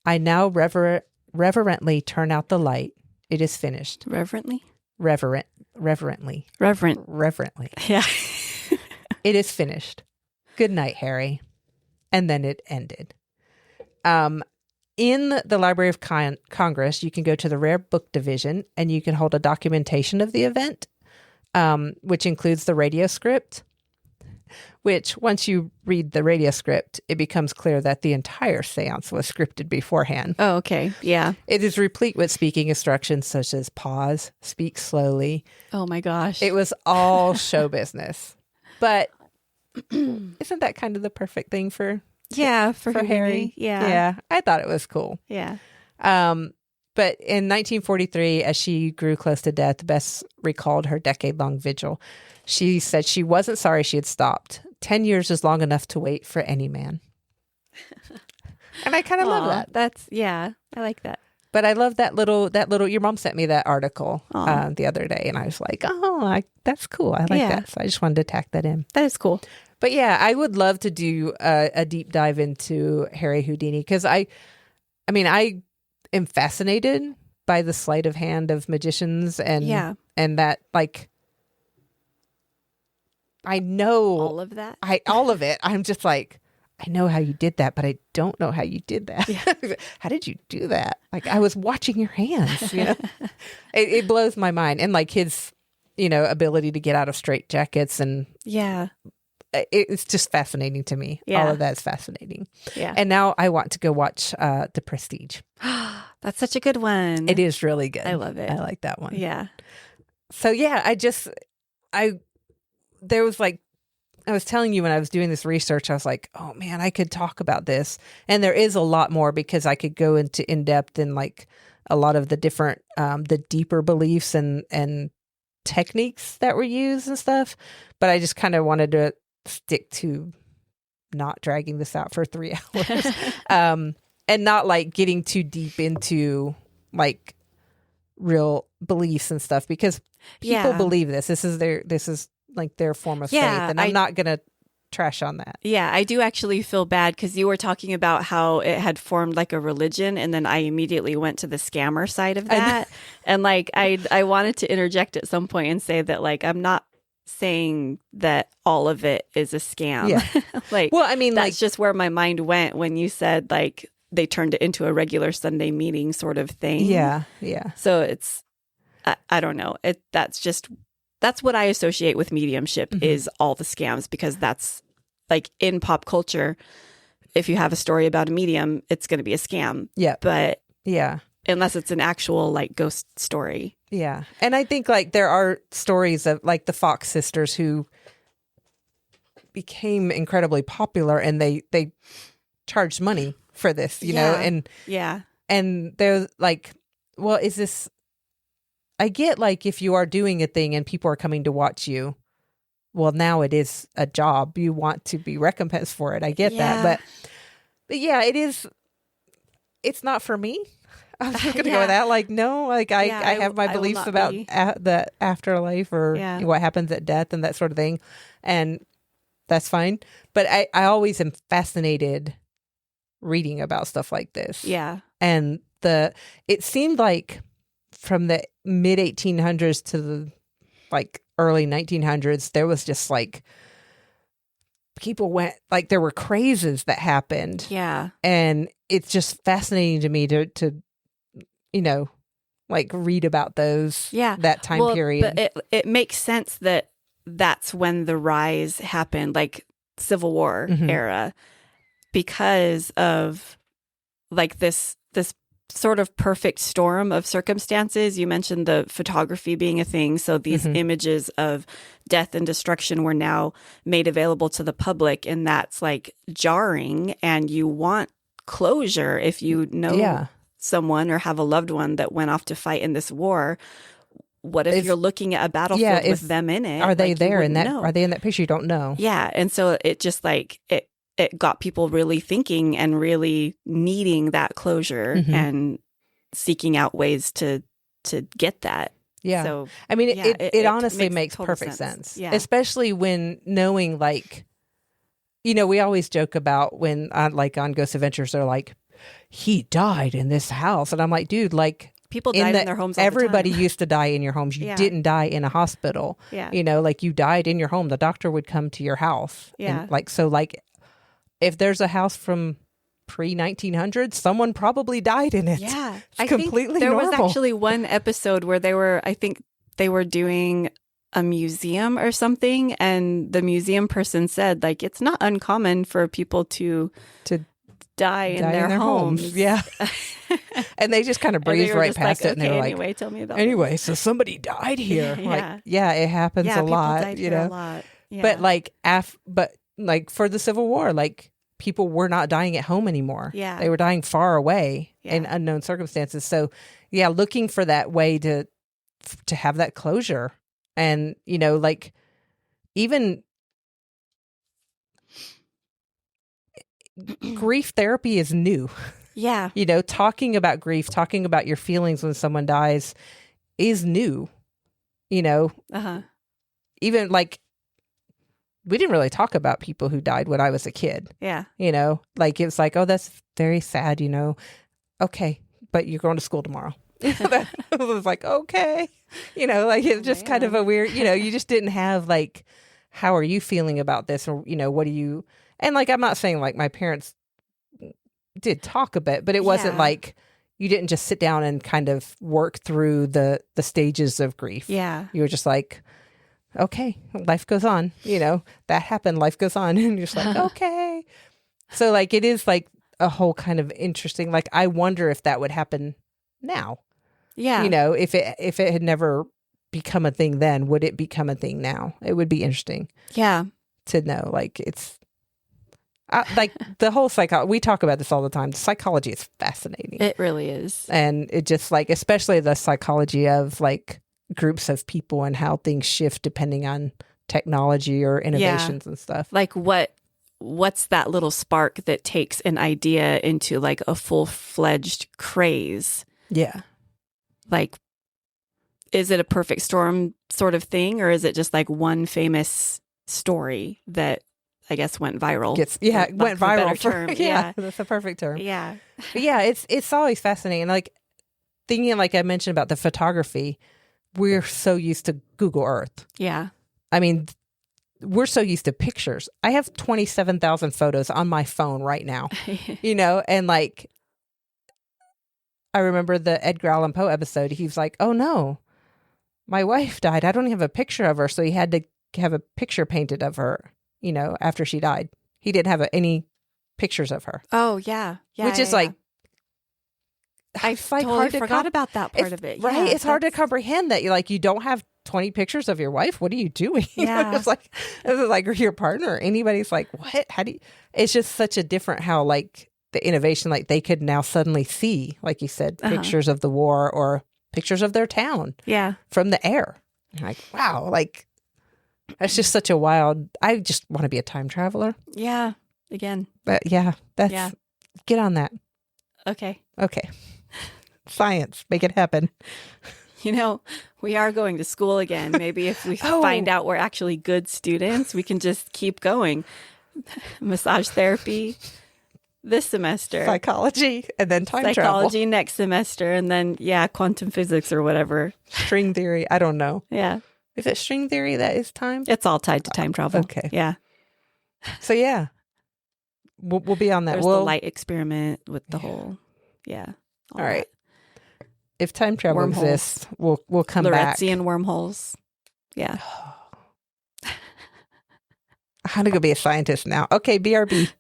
I now reverently turn out the light. It is finished. Reverently? Reverently. Reverently. Yeah. It is finished. Good night, Harry. And then it ended. In the Library of Congress, you can go to the Rare Book Division and you can hold a documentation of the event, which includes the radio script, which once you read the radio script, it becomes clear that the entire seance was scripted beforehand. Oh, okay. Yeah. It is replete with speaking instructions such as pause, speak slowly. Oh my gosh. It was all show business. But isn't that kind of the perfect thing for Harry? Yeah. Yeah. I thought it was cool. Yeah. But in 1943, as she grew close to death, Bess recalled her decade-long vigil. She said she wasn't sorry she had stopped. 10 years is long enough to wait for any man. And I kind of love that. I like that. But I love that little, your mom sent me that article the other day, and I was like, that's cool. I like that. So I just wanted to tack that in. That is cool. But yeah, I would love to do a deep dive into Harry Houdini, because I am fascinated by the sleight of hand of magicians and that, like, I know all of that. All of it. I'm just like, I know how you did that, but I don't know how you did that. Yeah. How did you do that? Like, I was watching your hands, you know. It blows my mind. And like his, ability to get out of straitjackets, and it's just fascinating to me. Yeah. All of that is fascinating. Yeah. And now I want to go watch The Prestige. That's such a good one. It is really good. I love it. I like that one. Yeah. So yeah, there was like, I was telling you when I was doing this research, I was like, oh man, I could talk about this. And there is a lot more, because I could go into in depth in like a lot of the different, the deeper beliefs and techniques that were used and stuff. But I just kind of wanted to stick to not dragging this out for 3 hours. And not like getting too deep into like real beliefs and stuff, because people believe this. This is like their form of faith, and I'm not going to trash on that. Yeah, I do actually feel bad, because you were talking about how it had formed like a religion, and then I immediately went to the scammer side of that. And like I wanted to interject at some point and say that, like, I'm not saying that all of it is a scam. Yeah. Like, well, I mean, that's like, just where my mind went when you said like they turned it into a regular Sunday meeting sort of thing. Yeah. Yeah. So it's, I don't know. That's what I associate with mediumship, is all the scams, because that's like in pop culture. If you have a story about a medium, it's going to be a scam. Yeah. But unless it's an actual like ghost story. Yeah. And I think like there are stories of like the Fox sisters who became incredibly popular, and they charged money for this, you know, and they're like, well, is this, I get like if you are doing a thing and people are coming to watch you, well, now it is a job. You want to be recompensed for it. I get that. But yeah, it's not for me. I'm just going to go with that. Like, no, like I have my beliefs about the afterlife or what happens at death and that sort of thing. And that's fine. But I always am fascinated reading about stuff like this. Yeah. And it seemed like from the mid 1800s to the like early 1900s, there was just like people went, like there were crazes that happened. Yeah. And it's just fascinating to me to you know, like read about those, that time period. But it makes sense that that's when the rise happened, like Civil War era. because of like this sort of perfect storm of circumstances. You mentioned the photography being a thing. So these images of death and destruction were now made available to the public, and that's like jarring, and you want closure if you know someone or have a loved one that went off to fight in this war. What if you're looking at a battlefield with them in it? Are they like, there in that? know. Are they in that picture? You don't know. Yeah. And so it just like it got people really thinking and really needing that closure and seeking out ways to get that. Yeah. So, I mean, it honestly makes perfect sense. Yeah. Especially when knowing, like, you know, we always joke about when like on Ghost Adventures, they're like, he died in this house. And I'm like, dude, like, people died in their homes all everybody the time. used to die in your homes. You didn't die in a hospital. Yeah. You know, like you died in your home. The doctor would come to your house. Yeah. And like, so like if there's a house from pre-1900s, someone probably died in it. Yeah. It's completely there normal. was actually one episode where I think they were doing a museum or something. And the museum person said, like, it's not uncommon for people to die in their homes. Yeah. And they just kind of breezed right past it. And they were like, anyway, tell me about anyway, so somebody died here. Like, it happens a lot. Died here a lot. Yeah. But like, for the Civil War, like, people were not dying at home anymore. Yeah. They were dying far away in unknown circumstances. So, yeah, looking for that way to have that closure. And, you know, like, even grief therapy is new. Yeah. You know, talking about grief, talking about your feelings when someone dies is new. You know, even like, we didn't really talk about people who died when I was a kid. Yeah. You know, like it was like, oh, that's very sad, you know. Okay, but you're going to school tomorrow. It was like, okay. You know, like it's just kind of a weird, you know, you just didn't have like, how are you feeling about this? Or, you know, what do you, and like, I'm not saying like my parents did talk a bit, but it wasn't like, you didn't just sit down and kind of work through the stages of grief. Yeah. You were just like, okay, life goes on, you know, that happened, life goes on. And you're just like, okay. So like, it is like a whole kind of interesting, like, I wonder if that would happen now. Yeah. You know, if it had never become a thing then, would it become a thing now? It would be interesting. Yeah. To know, like, it's like the whole we talk about this all the time. Psychology is fascinating. It really is. And it just like, especially the psychology of like groups of people and how things shift depending on technology or innovations and stuff. Like what's that little spark that takes an idea into like a full-fledged craze? Yeah. Like, is it a perfect storm sort of thing, or is it just like one famous story that I guess went viral? It went viral. Term. Yeah, that's a perfect term. Yeah. But yeah, it's always fascinating. Like thinking, like I mentioned about the photography, we're so used to Google Earth. Yeah. I mean, we're so used to pictures. I have 27,000 photos on my phone right now, you know, and like, I remember the Edgar Allan Poe episode. He was like, oh no, my wife died. I don't have a picture of her. So he had to have a picture painted of her, you know, after she died. He didn't have any pictures of her. Oh, yeah. Yeah. Which is like, I totally forgot about that part of it. Right? Yeah, it's hard to comprehend that you don't have 20 pictures of your wife. What are you doing? Yeah. It's like your partner or anybody's like, what? How do you? It's just such a different how like the innovation, like they could now suddenly see, like you said, pictures of the war or pictures of their town. Yeah. From the air. You're like, wow, like that's just such a wild, I just want to be a time traveler. Yeah. Again. But get on that. Okay. Science, make it happen. You know, we are going to school again. Maybe if we find out we're actually good students, we can just keep going. Massage therapy this semester. Psychology and then time travel. Psychology next semester. And then, quantum physics or whatever. String theory. I don't know. Yeah. Is it string theory that is time? It's all tied to time travel. Okay. Yeah. So, yeah. We'll be on that. There's the light experiment with the whole, all right. If time travel exists, we'll come back. Lorentzian wormholes. Yeah. I'm going to go be a scientist now. Okay, BRB.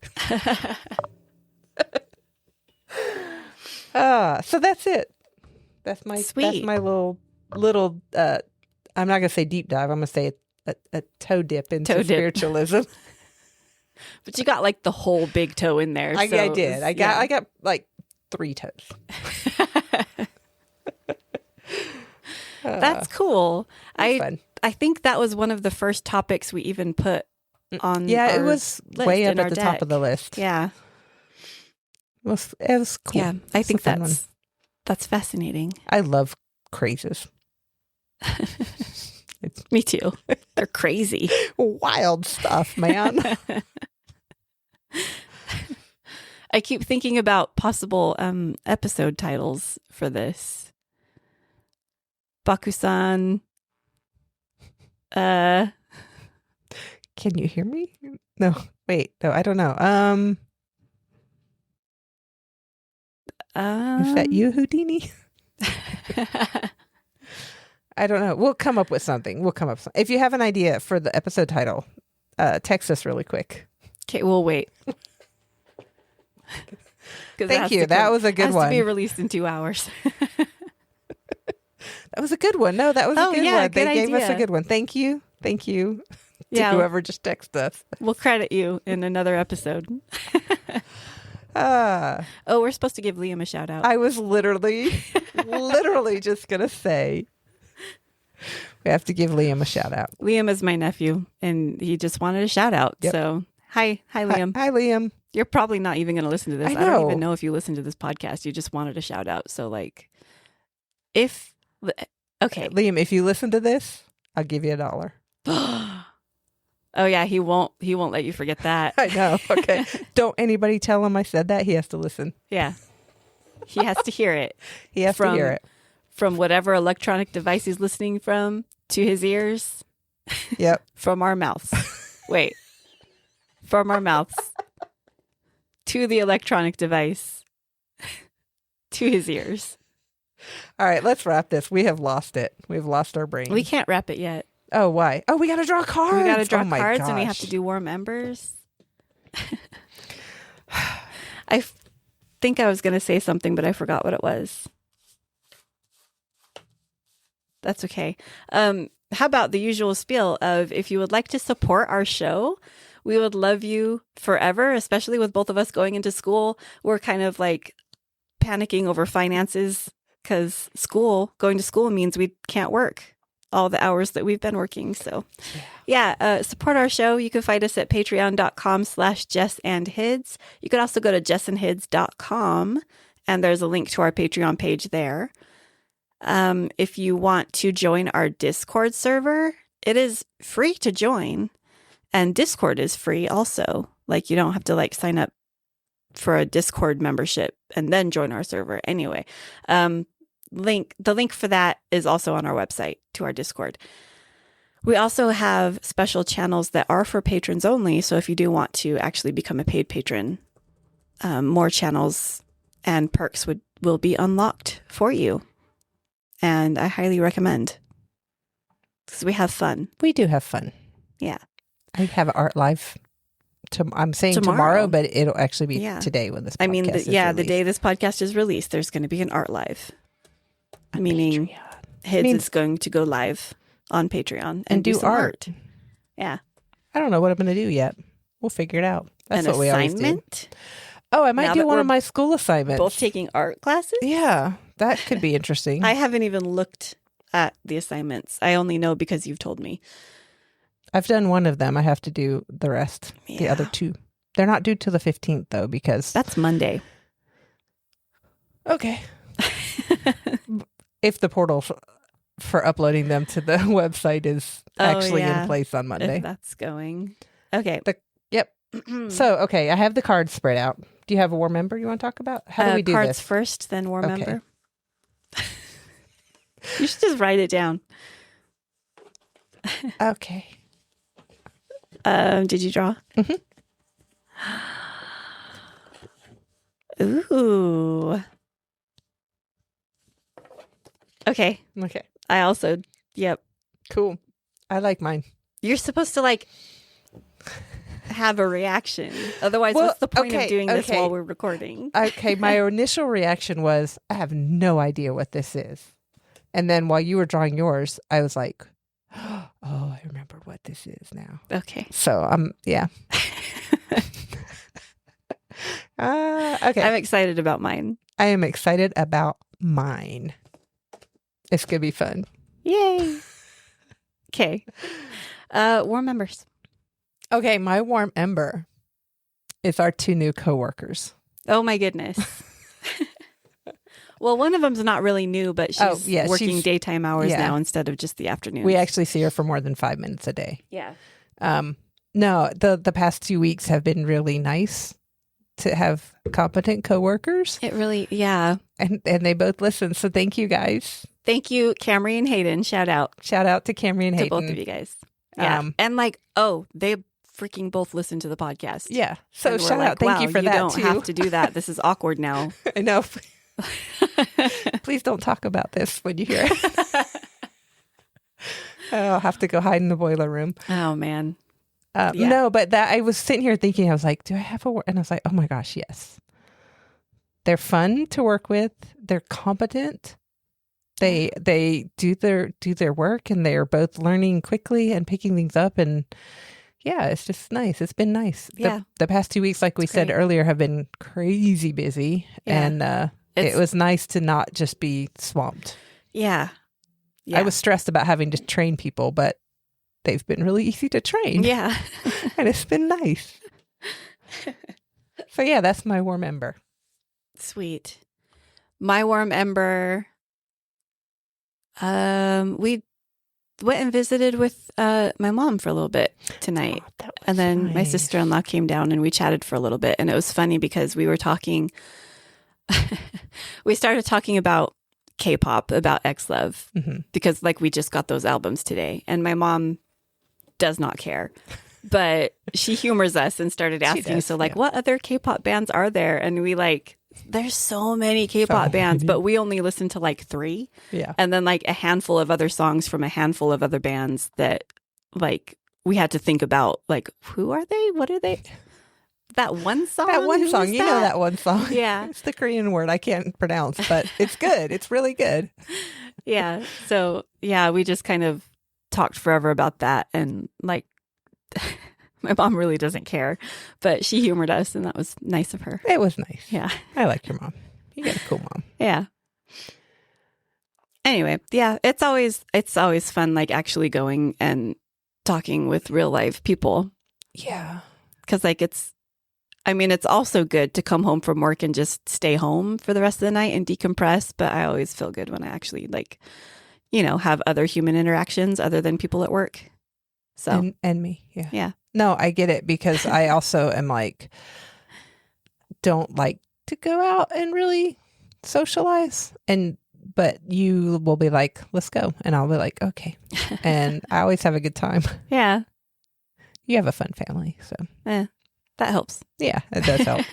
So that's it. That's my little I'm not gonna say deep dive. I'm gonna say a toe dip into spiritualism. But you got like the whole big toe in there. I did. I got like 3 toes. That's cool. Fun. I think that was one of the first topics we even put on. Yeah, it was way up at the top of the list. Yeah, it was cool. Yeah, I think that's fascinating. I love crazes. Me too. They're crazy, wild stuff, man. I keep thinking about possible episode titles for this. Baku-san. Can you hear me? No, wait. No, I don't know. Is that you, Houdini? I don't know. We'll come up with something. If you have an idea for the episode title, text us really quick. Okay, we'll wait. Thank you. That was a good one. Has to be released in 2 hours. That was a good one. No, that was a good one. They gave us a good one. Thank you. Thank you to whoever just texted us. We'll credit you in another episode. We're supposed to give Liam a shout out. I was literally just going to say we have to give Liam a shout out. Liam is my nephew and he just wanted a shout out. Yep. So hi Liam. Hi Liam. You're probably not even going to listen to this. I don't even know if you listen to this podcast. You just wanted a shout out. So like okay. Liam, if you listen to this, I'll give you $1. Oh yeah, he won't let you forget that. I know. Okay. Don't anybody tell him I said that. He has to listen. Yeah. He has to hear it. He has to hear it. From whatever electronic device he's listening from to his ears. Yep. From our mouths. Wait. From our mouths to the electronic device to his ears. All right, let's wrap this. We have lost it. We've lost our brain. We can't wrap it yet. Oh, why? Oh, we got to draw cards. We got to draw cards and we have to do warm embers. I think I was going to say something, but I forgot what it was. That's okay. How about the usual spiel of if you would like to support our show, we would love you forever, especially with both of us going into school. We're kind of like panicking over finances because going to school means we can't work all the hours that we've been working. So support our show. You can find us at patreon.com/jessandhids. You could also go to jessandhids.com and there's a link to our Patreon page there. If you want to join our Discord server, it is free to join and Discord is free also. Like you don't have to like sign up for a Discord membership and then join our server anyway. The link for that is also on our website to our Discord. We also have special channels that are for patrons only. So if you do want to actually become a paid patron, more channels and perks will be unlocked for you. And I highly recommend because we have fun. We do have fun. Yeah. I have art live. I'm saying tomorrow, but it'll actually be today when this podcast is released. The day this podcast is released, there's going to be an art live. Meaning Hids is going to go live on Patreon and do some art. Yeah. I don't know what I'm going to do yet. We'll figure it out. That's what we always do. Oh, I might do one of my school assignments. Both taking art classes? Yeah. That could be interesting. I haven't even looked at the assignments. I only know because you've told me. I've done one of them. I have to do the rest. Yeah. The other 2. They're not due till the 15th, though, because... That's Monday. Okay. If the portal for uploading them to the website is actually in place on Monday. If that's going. Okay. Yep. So, okay, I have the cards spread out. Do you have a warm member you want to talk about? How do we do cards this? Cards first, then warm member. You should just write it down. Okay. Did you draw? Mm-hmm. Ooh. Okay. I also, yep. Cool. I like mine. You're supposed to like have a reaction. Otherwise, what's the point of doing this while we're recording? Okay, my initial reaction was, I have no idea what this is. And then while you were drawing yours, I was like, oh, I remember what this is now. Okay. So, yeah. Okay. I'm excited about mine. I am excited about mine. It's going to be fun. Yay. Okay. Warm members. Okay, my warm ember is our 2 new coworkers. Oh my goodness. Well, one of them's not really new, but she's working daytime hours now instead of just the afternoon. We actually see her for more than 5 minutes a day. Yeah. No, the past 2 weeks have been really nice to have competent coworkers. It really, yeah. And they both listen. So thank you guys. Thank you, Camry and Hayden. Shout out. Shout out to Camry and Hayden. To both of you guys. Yeah. And they freaking both listen to the podcast. Yeah. So shout out. Thank you for that too. You don't have to do that. This is awkward now. I know. Please don't talk about this when you hear it. I'll have to go hide in the boiler room. Oh, man. No, but that I was sitting here thinking, I was like, do I have a... And I was like, oh my gosh, yes. They're fun to work with. They're competent. They do their work, and they're both learning quickly and picking things up. And yeah, it's just nice. It's been nice. Yeah. The past 2 weeks, like we said earlier, have been crazy busy. Yeah. And it was nice to not just be swamped. Yeah. I was stressed about having to train people, but they've been really easy to train. Yeah. And it's been nice. So yeah, that's my warm ember. Sweet. My warm ember, we went and visited with my mom for a little bit tonight. And then my sister-in-law came down and we chatted for a little bit. And it was funny because we were talking, we started talking about K-pop, about X-Love, because like we just got those albums today. And my mom does not care, but she humors us and started asking, what other K-pop bands are there? And we there's so many K-pop bands, but we only listen to 3. Yeah. And then a handful of other songs from a handful of other bands that we had to think about, who are they? What are they? That one song? That one song. You know that one song. Yeah. It's the Korean word I can't pronounce, but it's good. It's really good. Yeah. So, yeah, we just kind of talked forever about that. And my mom really doesn't care, but she humored us, and that was nice of her. It was nice. Yeah. I like your mom. You got a cool mom. Yeah. Anyway, yeah, it's always fun, actually going and talking with real life people. Yeah. Because it's also good to come home from work and just stay home for the rest of the night and decompress. But I always feel good when I actually have other human interactions other than people at work. So and me. Yeah. Yeah. No, I get it, because I also am don't like to go out and really socialize. But you will be like, let's go. And I'll be like, okay. And I always have a good time. Yeah. You have a fun family. So that helps. Yeah, it does help.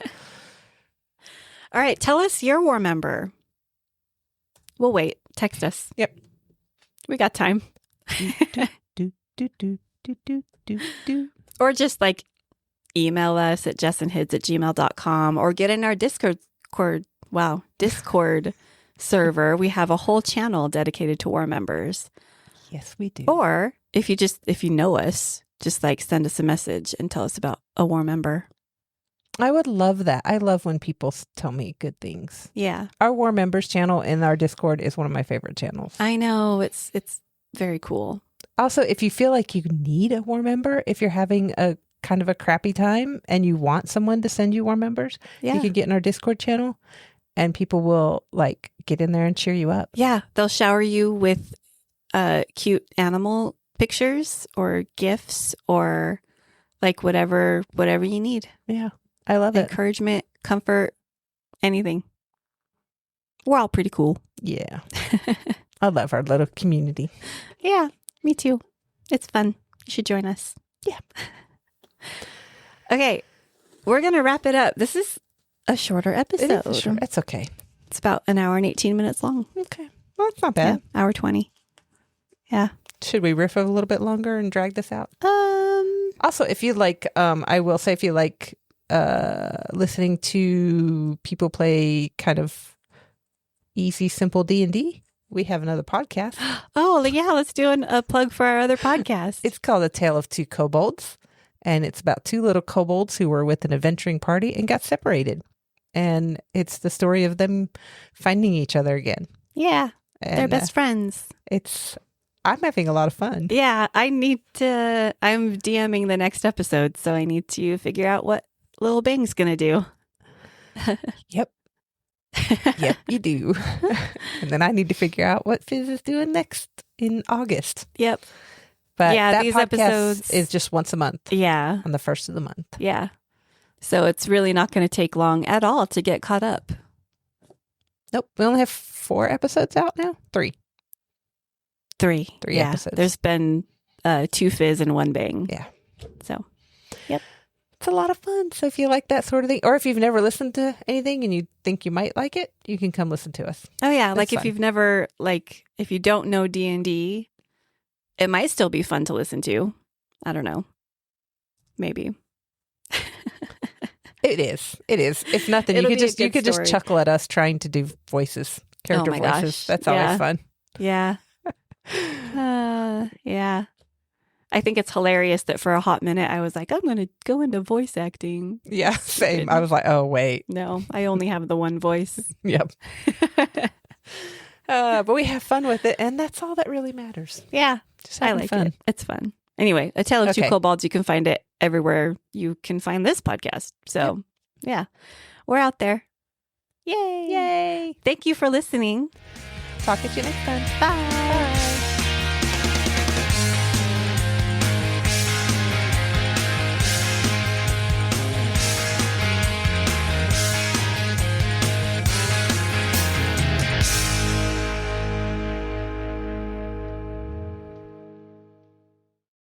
All right. Tell us your war member. We'll wait. Text us. Yep. We got time. do. Or just email us at jessandhids@gmail.com, or get in our Discord server. We have a whole channel dedicated to war members. Yes, we do. Or if you know us, just send us a message and tell us about a war member. I would love that. I love when people tell me good things. Yeah. Our war members channel in our Discord is one of my favorite channels. I know. It's very cool. Also, if you feel like you need a war member, if you're having a kind of a crappy time and you want someone to send you war members, you can get in our Discord channel and people will get in there and cheer you up. Yeah. They'll shower you with cute animal pictures or gifts or whatever you need. Yeah. I love it. Encouragement, comfort, anything. We're all pretty cool. Yeah. I love our little community. Yeah, me too. It's fun. You should join us. Yeah. Okay. We're going to wrap it up. This is a shorter episode. It's okay. It's about an hour and 18 minutes long. Okay. Well, it's not bad. Yeah, hour 20. Yeah. Should we riff a little bit longer and drag this out? Also, if you like, I will say, if you like listening to people play kind of easy, simple D&D, we have another podcast. Oh, yeah. Let's do a plug for our other podcast. It's called A Tale of Two Kobolds. And it's about two little kobolds who were with an adventuring party and got separated. And it's the story of them finding each other again. Yeah. And, they're best friends. I'm having a lot of fun. Yeah. I'm DMing the next episode, so I need to figure out what Little Bang's going to do. Yep. Yep, you do. And then I need to figure out what Fizz is doing next in August. Yep. But yeah, that these podcast episodes is just once a month. Yeah. On the first of the month. Yeah. So it's really not going to take long at all to get caught up. Nope. We only have 4 episodes out now. 3. 3 yeah. Episodes. There's been 2 Fizz and 1 Bang. Yeah. So, yep. It's a lot of fun. So if you like that sort of thing, or if you've never listened to anything and you think you might like it, you can come listen to us. Oh yeah. That's like fun. If you've never, if you don't know D&D, it might still be fun to listen to. I don't know. Maybe. It is. If nothing, you could just chuckle at us trying to do voices, character voices. Gosh. That's always fun. Yeah. Yeah. I think it's hilarious that for a hot minute I was like, I'm going to go into voice acting. Yeah, same. I was like, oh wait, no, I only have the one voice. Yep. But we have fun with it, and that's all that really matters. Yeah, just I like it. It's fun. Anyway, A Tale of Two Kobolds, you can find it everywhere you can find this podcast. So, yeah, we're out there. Yay. Yay. Thank you for listening. Talk at you next time. Bye.